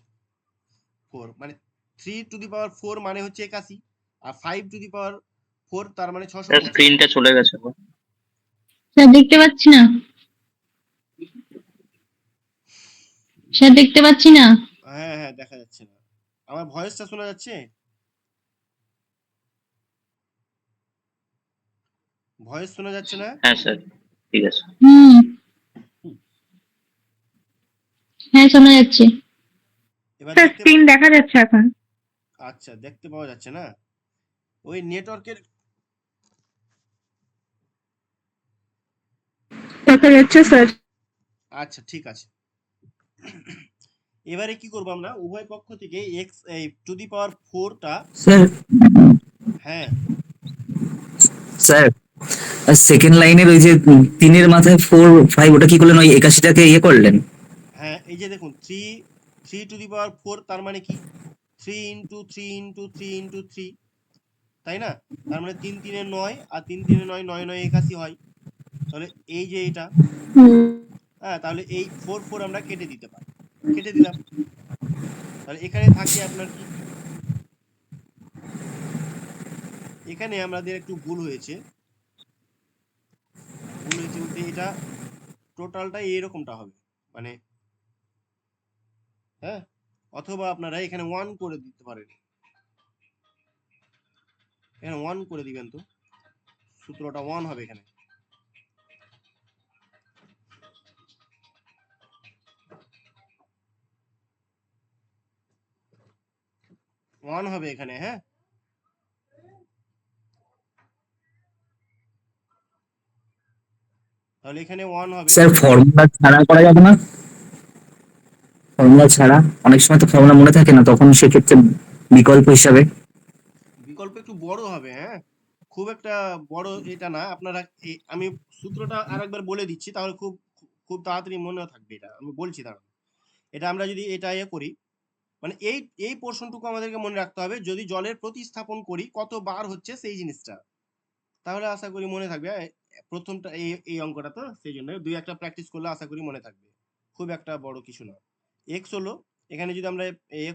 4, মানে 3 টু দি পাওয়ার 4 মানে হচ্ছে 81, আর 5 টু দি পাওয়ার 4 তার মানে 625। স্ক্রিনটা চলে গেছে। স্যার দেখতে পাচ্ছি না। স্যার দেখতে পাচ্ছি না। হ্যাঁ হ্যাঁ, দেখা যাচ্ছে না। আমার ভয়েসটা শোনা যাচ্ছে? ভয়েস শোনা যাচ্ছে না? হ্যাঁ স্যার, ঠিক আছে। হুম, হ্যাঁ শোনা যাচ্ছে। এবার স্যার দেখতে স্ক্রিন দেখা যাচ্ছে এখন। আচ্ছা, দেখতে পাওয়া যাচ্ছে না? ওই নেটওয়ার্কের দেখা যাচ্ছে স্যার। আচ্ছা, ঠিক আছে। এবারে কি করব আমরা উভয় পক্ষ থেকে x এই টু দি পাওয়ার 4 টা স্যার হ্যাঁ স্যার সেকেন্ড লাইনের ওই যে 3-এর মাথায় 4 5 ওটা কি করলেন? ওই 81টাকে ইয়ে করলেন? হ্যাঁ, এই যে দেখুন 3 টু দি পাওয়ার 4 তার মানে কি 3 ইন্টু 3 ইন্টু 3 ইন্টু 3, তাই না? তার মানে 3 3 এ 9 আর 3 3 এ 9 9 9 81 হয়। তাহলে এই যে এটা, হ্যাঁ, তাহলে এই 4 4 আমরা কেটে দিতে পারি, কেটে দিলাম। তাহলে এখানে থাকে আপনার কি, এখানে আমাদের একটু ভুল হয়েছে বলতে এটা টোটালটা এরকমটা হবে, মানে হ্যাঁ, অথবা আপনারা এখানে 1 করে দিতে পারেন, এখানে 1 করে দিবেন, তো সূত্রটা 1 হবে, এখানে 1 হবে এখানে, হ্যাঁ। তাহলে এখানে 1 হবে। স্যার ফর্মুলা ছাড়া করা যাবে না? ফর্মুলা ছাড়া অনেক সময় তো ফর্মুলা মনে থাকে না, তখন সেক্ষেত্রে বিকল্প হিসাবে। বিকল্প একটু বড় হবে, হ্যাঁ, খুব একটা বড় এটা না। আপনারা আমি সূত্রটা আরেকবার বলে দিচ্ছি, তাহলে খুব খুব তাড়াতাড়ি মনে থাকবে। এটা আমি বলছি, দাঁড়ান। এটা আমরা যদি এটা করি, মানে এই পোর্শনটুকু আমাদেরকে মনে রাখতে হবে, যদি জলের প্রতিস্থাপন করি কতবার হচ্ছে সেই জিনিসটা, তাহলে আশা করি মনে থাকবে। প্রথমটা এই অঙ্কটা, তো সেই জন্য 2-1টা প্র্যাকটিস করলে আশা করি মনে থাকবে। খুব একটা বড় কিছু না। এক্স হলো, এখানে যদি আমরা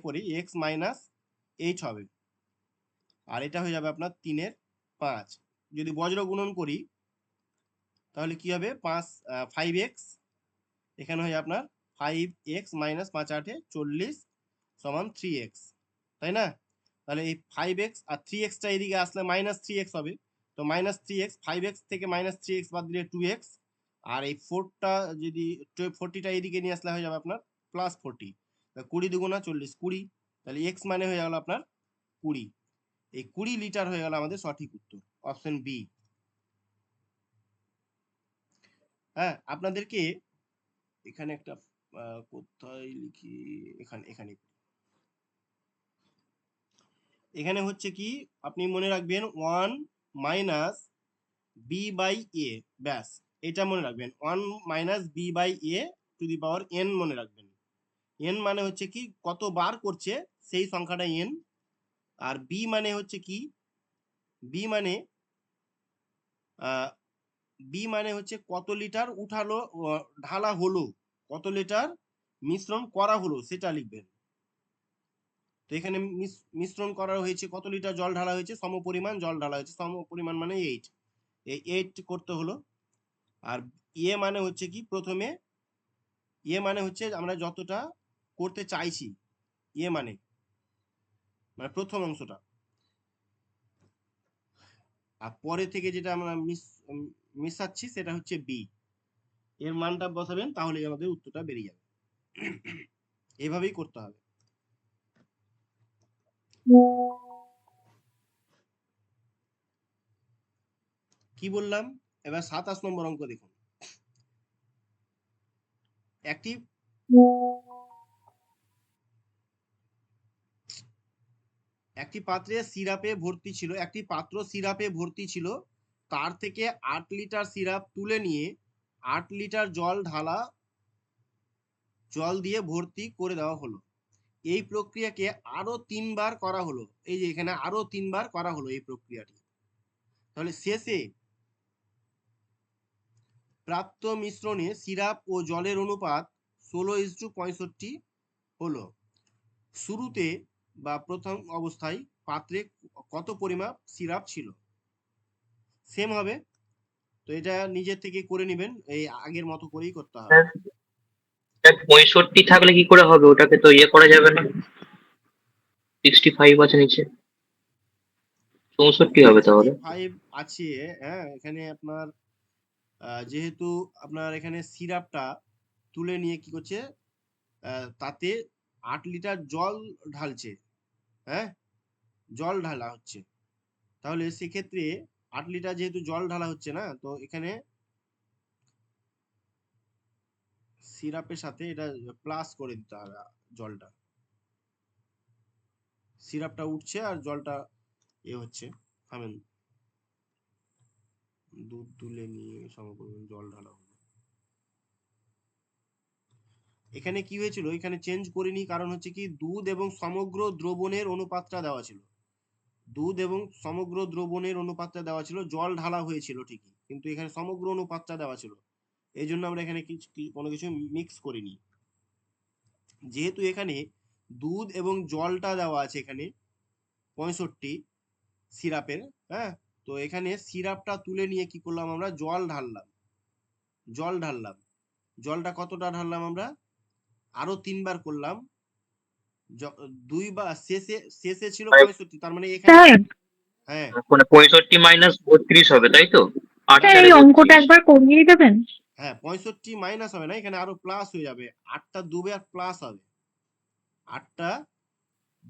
করি এক্স মাইনাস 8 হবে, আর এটা হয়ে যাবে আপনার 3-এর 5। যদি বজ্র গুণন করি তাহলে কি হবে, 5x, এখানে হয়ে আপনার 5x মাইনাস 5 8 40 সমান 3x, তাই না? তাহলে এই 5x আর 3x টা এদিকে আসলে মাইনাস 3x হবে, তো মাইনাস 3x, 5x থেকে মাইনাস 3x বাদ দিলে 2x, আর এই 4টা যদি 40টা এদিকে নিয়ে আসলে হয়ে যাবে আপনার প্লাস 40, 20 দুগুণা 40, 20, তাহলে x মানে হয়ে গেল আপনার 20। এই 20 লিটার হয়ে গেল আমাদের সঠিক উত্তর, অপশন বি। হ্যাঁ, আপনাদেরকে এখানে একটা কোথায় লিখি, এখানে এখানে এখানে হচ্ছে কি, আপনি মনে রাখবেন 1 মাইনাস বি বাই এ, ব্যাস এটা মনে রাখবেন। 1 minus B by A to the power N মনে রাখবেন। এন মানে হচ্ছে কি কতবার করছে সেই সংখ্যাটা এন, আর বি মানে হচ্ছে কি, বি মানে বি মানে হচ্ছে কত লিটার উঠালো, ঢালা হলো, কত লিটার মিশ্রণ করা হলো সেটা লিখবেন। তো এখানে মিশ্রণ করা হয়েছে, কত লিটার জল ঢালা হয়েছে, সমপরিমাণ জল ঢালা হয়েছে, সমপরিমাণ মানে 8, এই 8 করতে হলো। আর ইয়ে মানে হচ্ছে কি, প্রথমে ইয়ে মানে হচ্ছে আমরা যতটা করতে চাইছি, ইয়ে মানে মানে প্রথম অংশটা, আর পরে থেকে যেটা আমরা মিশাচ্ছি সেটা হচ্ছে বি, এর মানটা বসাবেন, তাহলে আমাদের উত্তরটা বেরিয়ে যাবে। এভাবেই করতে হবে। কি বললাম? এবার 27 নম্বর অঙ্ক দেখুন। একটি একটি পাত্রে সিরাপে ভর্তি ছিল, একটি পাত্র সিরাপে ভর্তি ছিল, তার থেকে 8 লিটার সিরাপ তুলে নিয়ে 8 লিটার জল দিয়ে ভর্তি করে দেওয়া হলো। এই প্রক্রিয়াকে আরো 3 বার করা হলো। এই যে এখানে আরো 3 বার করা হলো এই প্রক্রিয়াটি। তাহলে শেষে প্রাপ্ত মিশ্রণে সিরাপ ও জলের অনুপাত 16:65 হলো। শুরুতে বা প্রথম অবস্থায় পাত্রে কত পরিমাপ সিরাপ ছিল? সেম হবে, তো এটা নিজের থেকে করে নেবেন, এই আগের মতো করেই করতে হবে। স্যার স্যার 65 থাকলে কি করে হবে? ওটাকে তো ইয়ে করা যাবে না, 65 আছে নিচে, 64 হবে তাহলে। 65 আছে। হ্যাঁ, এখানে আপনার যেহেতু আপনার এখানে সিরাপটা তুলে নিয়ে কি করছে, তাতে 8 লিটার জল ঢালছে। হ্যাঁ, জল ঢালা হচ্ছে। তাহলে সেক্ষেত্রে 8 লিটার যেহেতু জল ঢালা হচ্ছে না, তো এখানে সিরাপের সাথে এটা প্লাস করে দিতে হবে জলটা। সিরাপটা উঠছে আর জলটা হচ্ছে। থামেন, দুধ তুলে নিয়ে সমপরিমাণ জল ঢালা হলো। এখানে কি হয়েছিল, এখানে চেঞ্জ করিনি, কারণ হচ্ছে কি দুধ এবং সমগ্র দ্রবণের অনুপাতটা দেওয়া ছিল। দুধ এবং সমগ্র দ্রবণের অনুপাতটা দেওয়া ছিল, জল ঢালা হয়েছিল ঠিকই, কিন্তু এখানে সমগ্র অনুপাতটা দেওয়া ছিল। এই জন্য আমরা এখানে কোনো কিছু মিক্স করিনি। যেহেতু এখানে দুধ এবং জলটা দেওয়া আছে এখানে 65 সিরাপের, হ্যাঁ, তো এখানে সিরাপটা তুলে নিয়ে কি করলাম, আমরা জল ঢাললাম। জল ঢাললাম, জলটা কতটা ঢাললাম আমরা, আরো 3 বার করলাম। 2 বার শেষে, শেষে ছিল 65, তার মানে এখানে স্যার হ্যাঁ মানে 65 মাইনাস 32 হবে, তাই তো? 8 স্যার 4 এই অঙ্কটা 32। একবার করিয়ে দেবেন? হ্যাঁ, 65 মাইনাস হবে না, এখানে আরো প্লাস হয়ে যাবে। 8টা 2 বার প্লাস হবে, 8টা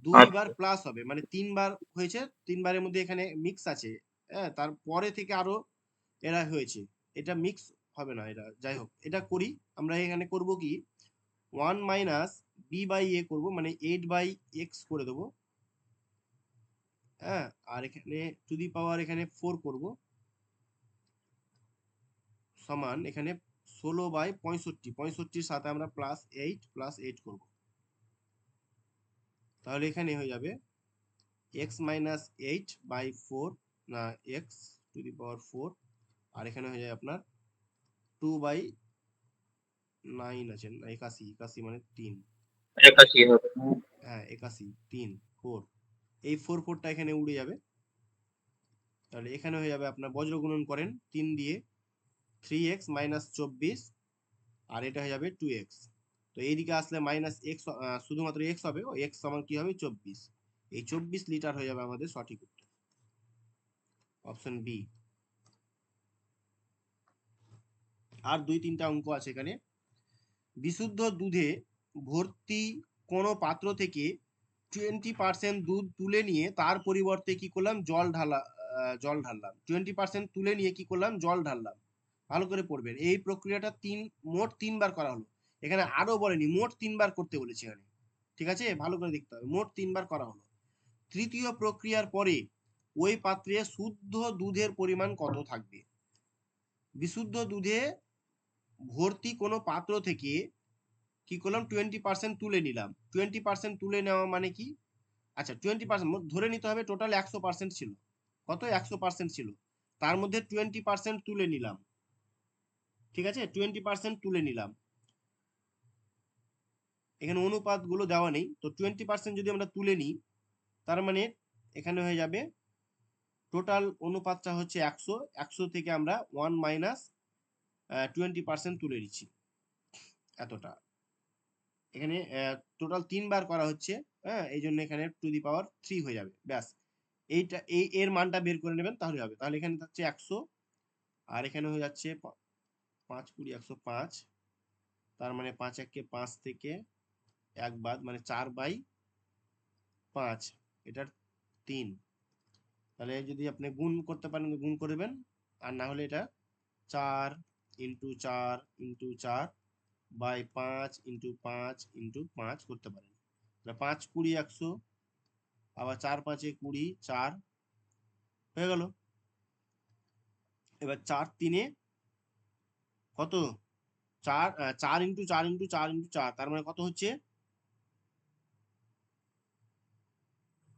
2 বার আচ্ছা প্লাস হবে, মানে 3 বার হয়েছে, 3 বারের মধ্যে এখানে মিক্স আছে। হ্যাঁ, তারপরে থেকে আরো এরা হয়েছে, এটা মিক্স হবে না। এটা যাই হোক, এটা করি। আমরা এখানে করব কি, 1 মাইনাস বি বাই এ করবো, মানে 8/x করে দেবো। হ্যাঁ, আর এখানে টু দি পাওয়ার এখানে 4 করব, সমান এখানে 16/65, 65-র সাথে আমরা +8 করব। তাহলে এখানে হয়ে যাবে x মাইনাস 8/4, না x টু দি পাওয়ার 4, আর এখানে হয়ে যায় আপনার 2/9 আছে না, 81 মানে 3। 81 হবে। হ্যাঁ, 81 3 4, এই 4টা এখানে উড়ে যাবে। তাহলে এখানে হয়ে যাবে আপনার, বজ্র গুণন করেন 3 দিয়ে, 3x মাইনাস 24, আর এটা হয়ে যাবে 2x। তো এইদিকে আসলে মাইনাস এক্স, শুধুমাত্র এক্স হবে, ও এক্স সমান কি হবে 24। এই 24 লিটার হয়ে যাবে আমাদের সঠিক উত্তর, অপশন বি। আর 2-3টা অঙ্ক আছে এখানে। বিশুদ্ধ দুধে ভর্তি কোনো পাত্র থেকে 20% দুধ তুলে নিয়ে তার পরিবর্তে কি করলাম, জল ঢাললাম। 20% তুলে নিয়ে কি করলাম, জল ঢাললাম। ভালো করে পড়বেন, এই প্রক্রিয়াটা মোট 3 বার করা হলো। এখানে আরো বলেনি, মোট 3 বার করতে বলেছি এখানে। ঠিক আছে, ভালো করে দেখতে হবে, মোট 3 বার করা হলো। তৃতীয় প্রক্রিয়ার পরে ওই পাত্রে শুদ্ধ দুধের পরিমাণ কত থাকবে। বিশুদ্ধ দুধে ভর্তি কোনো পাত্র থেকে কি করলাম, 20% তুলে নিলাম। 20% তুলে নেওয়া মানে কি, আচ্ছা 20% ধরে নিতে হবে, টোটাল 100% ছিল। কত, 100% ছিল, তার মধ্যে 20% তুলে নিলাম। ঠিক আছে, 20% তুলে নিলাম। এখানে অনুপাত গুলো দেওয়া নেই, তো 20% যদি আমরা তুলে নিই, তার মানে এখানে হয়ে যাবে টোটাল অনুপাতটা হচ্ছে 100। 100 থেকে আমরা 1 মাইনাস 20% তুলে নিচ্ছি, এতটা। এখানে টোটাল 3 বার করা হচ্ছে, হ্যাঁ, এই জন্য এখানে টু দি পাওয়ার 3 হয়ে যাবে, ব্যাস। এইটা এর মানটা বের করে নেবেন, তাহলে হবে। তাহলে এখানে থাকছে 100, আর এখানে হয়ে যাচ্ছে 5 20 105, তার মানে 5 1 5 থেকে 1 বাদ, মানে 4/5, এটার 3। তাহলে যদি আপনি গুণ করতে পারেন গুণ করবেন, আর না হলে এটা 4 into 4 into 4 by 5 into 5 into 5 করতে পারেন। 5 20 100, আবার 4 5 20, 4 হয়ে গেল। এবার 4 3 কত, 4 4 ইন্টু 4 ইন্টু 4 ইন্টু 4, তার মানে কত হচ্ছে,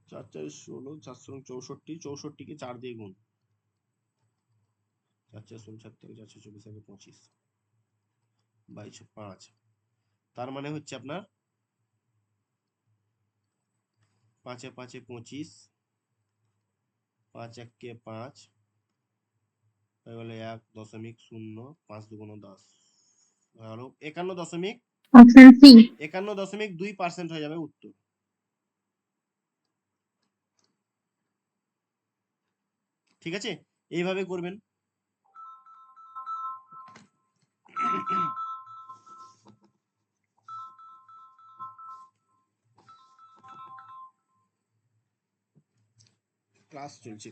4 4 16, 4 64, 64 কে 4 দিয়ে গুণ, 4 4 16 7 থেকে 4 24 থেকে 25 বাই 5, তার মানে হচ্ছে আপনার 5 5 25, 5 1 5 হয়ে গেল 1.0, 5 2 10 হয়ে গেল 51.0। Option C. 51.2% হয়ে যাবে উত্তর। ঠিক আছে, এইভাবে করবেন। ক্লাস চলছে।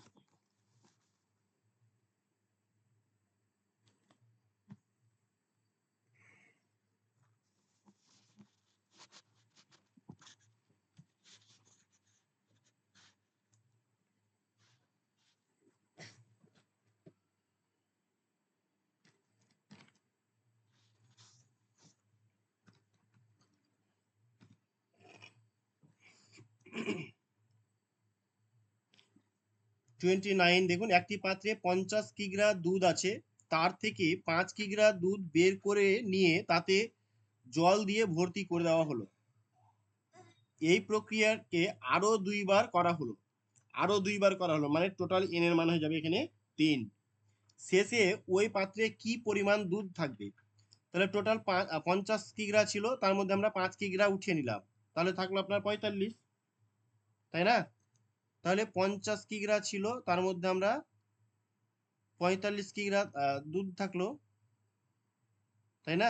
দেখুন, একটি পাত্রে 50 কিগ্রা দুধ আছে, তার থেকে 5 কিগ্রা দুধ বের করে নিয়ে তাতে জল দিয়ে ভর্তি করে দেওয়া হলো। এই প্রক্রিয়াকে আরো দুইবার করা হলো, মানে টোটাল এন এর মান হয়ে যাবে এখানে 3। শেষে ওই পাত্রে কি পরিমাণ দুধ থাকবে? তাহলে টোটাল 50 কিগ্রা ছিল, তার মধ্যে আমরা 5 কিগ্রা উঠিয়ে নিলাম, তাহলে থাকলো আপনার 45, তাই না? তাহলে 50 কিগ্রা ছিল, তার মধ্যে আমরা 45 কিগ্রা দুধ থাকলো, তাই না?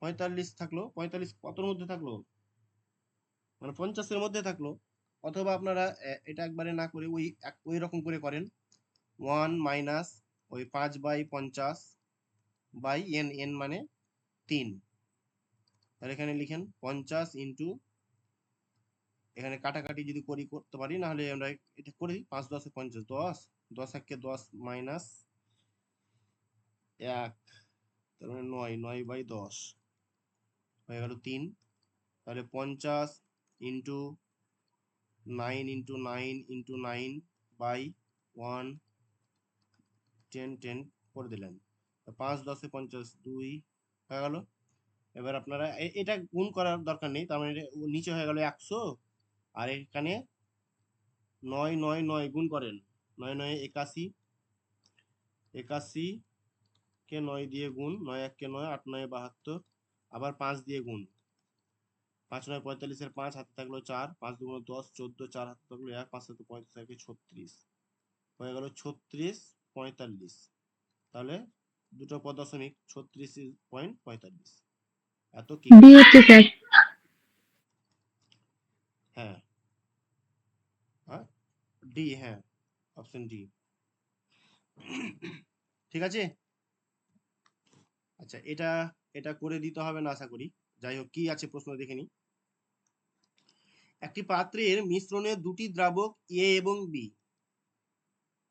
45 থাকলো, 45 কতর মধ্যে থাকলো, মানে 50 এর মধ্যে থাকলো। অথবা আপনারা এটা একবারে না করে ওই রকম করে করেন, 1 মাইনাস ওই 5/50 বাই এন, এন মানে 3। তাহলে এখানে লিখেন 50 ইন্টু, এখানে কাটাকাটি যদি করতে পারি, না হলে আমরা এটা করি, 5 10 50, 10 10 1 10 মাইনাস 1, তার মানে 9/10 হয়ে গেল 3। তাহলে 50 ইন্টু 9 ইন্টু 9 ইন্টু 9 বাই 1 10 10 করে দিলেন, 5 10 50 2 হয়ে গেল। এবার আপনারা এটা গুণ করার দরকার নেই, তার মানে নিচে হয়ে গেল 100, আর এখানে 9 9 9 গুণ করেন, 9 9 81, 81 কে 9 দিয়ে গুণ, 9 1 কে 9, 8 9 72, আবার 5 দিয়ে গুণ, 5 9 45 এর 5 হাতে থাকলো 4, 5 2 10 14, 4 হাতে থাকলো 1, 5 7 35 36 হয়ে গেল 36 45। তাহলে দুটো পদ দশমিক 36.45 এত কি ডি হচ্ছে স্যার। হ্যাঁ, হ্যাঁ ডি, হ্যাঁ অপশন ডি। ঠিক আছে, আচ্ছা এটা এটা করে দিতে হবে না আশা করি। যাই হোক, কি আছে প্রশ্ন দেখে নি। একটি পাত্রের মিশ্রণে দুটি দ্রাবক এ এবং বি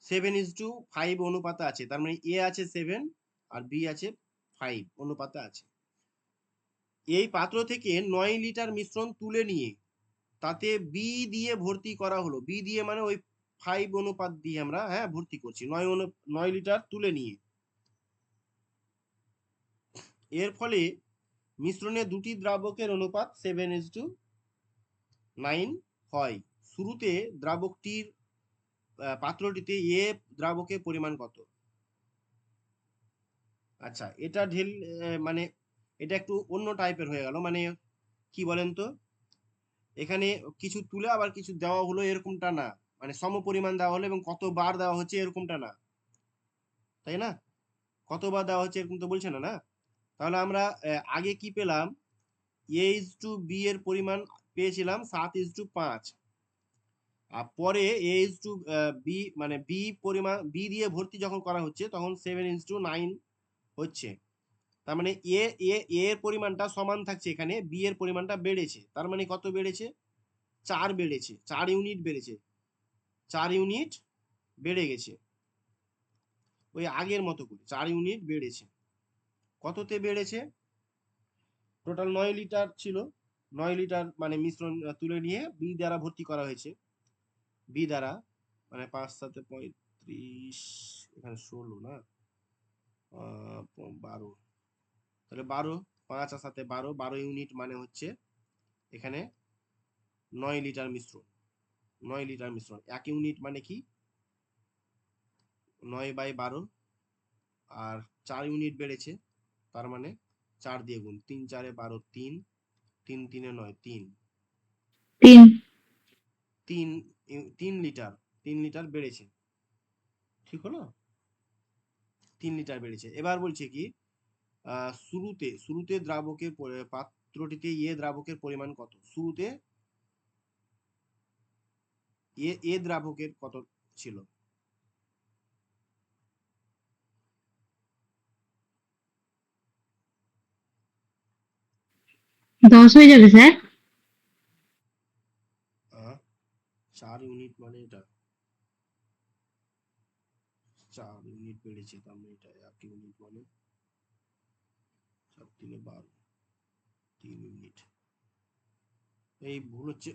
7:5 অনুপাতে আছে, তার মানে এ আছে 7 আর বি আছে 5 অনুপাতে আছে। এই পাত্র থেকে 9 লিটার মিশ্রণ তুলে নিয়ে তাতে বি দিয়ে ভর্তি করা হলো। বি দিয়ে মানে ওই 5 অনুপাত দিয়ে আমরা ভর্তি করছি, 9 লিটার তুলে নিয়ে। এর ফলে মিশ্রণে দুটি দ্রাবকের অনুপাত 7:9 হয়। শুরুতে দ্রাবকটির পাত্রটিতে এ দ্রাবকের পরিমাণ কত? আচ্ছা, এটা মানে এটা একটু অন্য টাইপের হয়ে গেল, মানে কি বলেন তো, এখানে কিছু তুলে আবার কিছু দেওয়া হলো এরকমটা না, মানে সম পরিমাণ দেওয়া হলো এবং কতবার দেওয়া হচ্ছে এরকমটা না, তাই না? কতবার দেওয়া হচ্ছে এরকম তো বলছে না, না? তাহলে আমরা আগে কি পেলাম, a/b এর পরিমাণ পেয়েছিলাম 7:5, আর পরে a/b মানে b পরিমাণ b দিয়ে ভর্তি যখন করা হচ্ছে তখন 7:9 হচ্ছে। তার মানে এ এর পরিমাণটা সমান থাকছে, এখানে বি এর পরিমাণটা বেড়েছে, তার মানে কত বেড়েছে? 4 বেড়েছে, 4 ইউনিট বেড়েছে, 4 ইউনিট বেড়ে গেছে, ওই আগের মতো করে 4 ইউনিট বেড়েছে। কততে বেড়েছে? টোটাল 9 লিটার ছিল, 9 লিটার মানে মিশ্রণ তুলে নিয়ে বি দ্বারা ভর্তি করা হয়েছে, বি দ্বারা মানে 5 7 35, এখানে 16 না 12, তাহলে 12, 5 আর 7 12, 12 ইউনিট মানে হচ্ছে এখানে 9 লিটার মিশ্রণ। 9 লিটার মিশ্রণ, 1 ইউনিট মানে কি 9/12, আর 4 ইউনিট বেড়েছে, তার মানে 4 দিয়ে গুণ, 3 4 12, 3 3 3 9, 3 3 3 লিটার, 3 লিটার বেড়েছে, ঠিক হলো? 3 লিটার বেড়েছে। এবার বলছে কি শুরুতে দ্রাবকের পাত্রটিতে দ্রাবকের পরিমাণ কত? শুরুতে দ্রাবকের কত ছিল? দশ হয়ে যাবে স্যার। 4 ইউনিট মানে এটা 4 ইউনিট বেড়েছে, তার মানে এটা 1 ইউনিট মানে 4 3 12, 3 ইউনিট। এই ভুল হচ্ছে।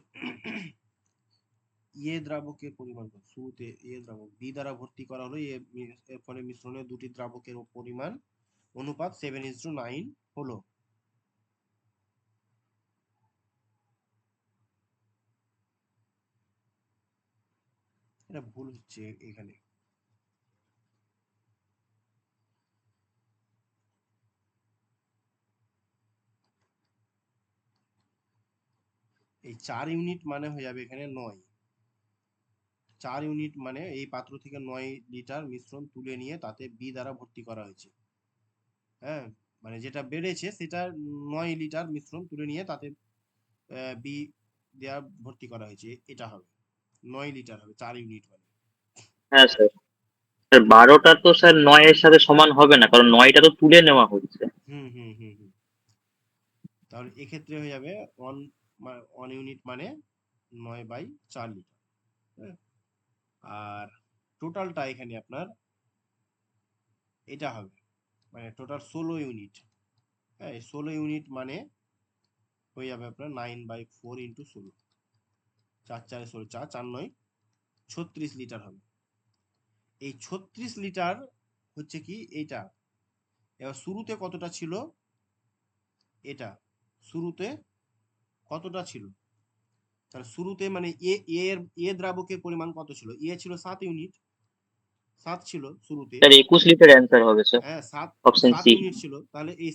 দ্রাবকের পরিমাণ কত? শুরুতে দ্রাবক বি দ্বারা ভর্তি করা হলো, এর ফলে মিশ্রণে দুটি দ্রাবকের পরিমাণ অনুপাত 7:9 হলো। এটা ভুল হচ্ছে এখানে। এই 4 ইউনিট মানে হয়ে যাবে এখানে 9। 4 ইউনিট মানে এই পাত্র থেকে 9 লিটার মিশ্রণ তুলে নিয়ে তাতে বি দ্বারা ভর্তি করা হয়েছে। হ্যাঁ, মানে যেটা বেড়েছে সেটা 9 লিটার মিশ্রণ তুলে নিয়ে তাতে বি দেওয়া ভর্তি করা হয়েছে, এটা হবে 9 লিটার হবে 4 ইউনিট মানে। হ্যাঁ স্যার। স্যার 12টা তো স্যার 9 এর সাথে সমান হবে না, কারণ 9টা তো তুলে নেওয়া হচ্ছে। হুম হুম হুম হুম তাহলে এক্ষেত্রে হয়ে যাবে 1 ইউনিট মানে 9/4 লিটার। হ্যাঁ, আর টোটালটা এখানে আপনার এটা হবে, মানে টোটাল 16 ইউনিট। হ্যাঁ, 16 ইউনিট মানে হয়ে যাবে আপনার 9/4 ইন্টু 16, 4 4 16, 4 4 9 36 লিটার হবে। এই 36 লিটার হচ্ছে কি এইটা। এবার শুরুতে কতটা ছিল? এটা শুরুতে কতটা ছিল? তাহলে শুরুতে মানে দ্রাবকের পরিমাণ কত ছিল? ছিল 7 ইউনিট, 7 ছিল শুরুতে। স্যার 21 লিটার অ্যান্সার হবে স্যার, হ্যাঁ, 7 অপশন 7 সি। ইউনিট ছিল। তাহলে এই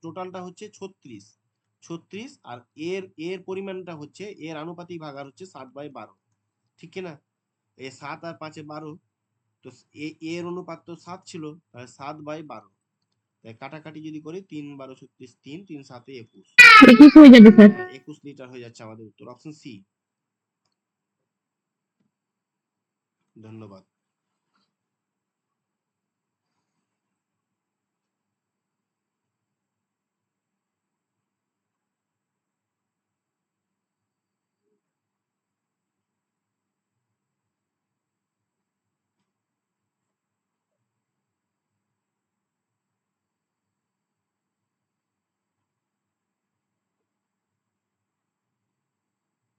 টোটালটা হচ্ছে 36, আর এর পরিমাণটা হচ্ছে এর আনুপাতিক ভাগার হচ্ছে 7/12, ঠিক কিনা? এই 7 আর 5 12, তো এর অনুপাত তো 7 ছিল, তাহলে 7/12। তাই কাটাকাটি যদি করি 3 12 36, 3 3 7 21। 21 হয়ে যাবে স্যার। হ্যাঁ, 21 লিটার হয়ে যাচ্ছে আমাদের উত্তর, অপশন সি। ধন্যবাদ।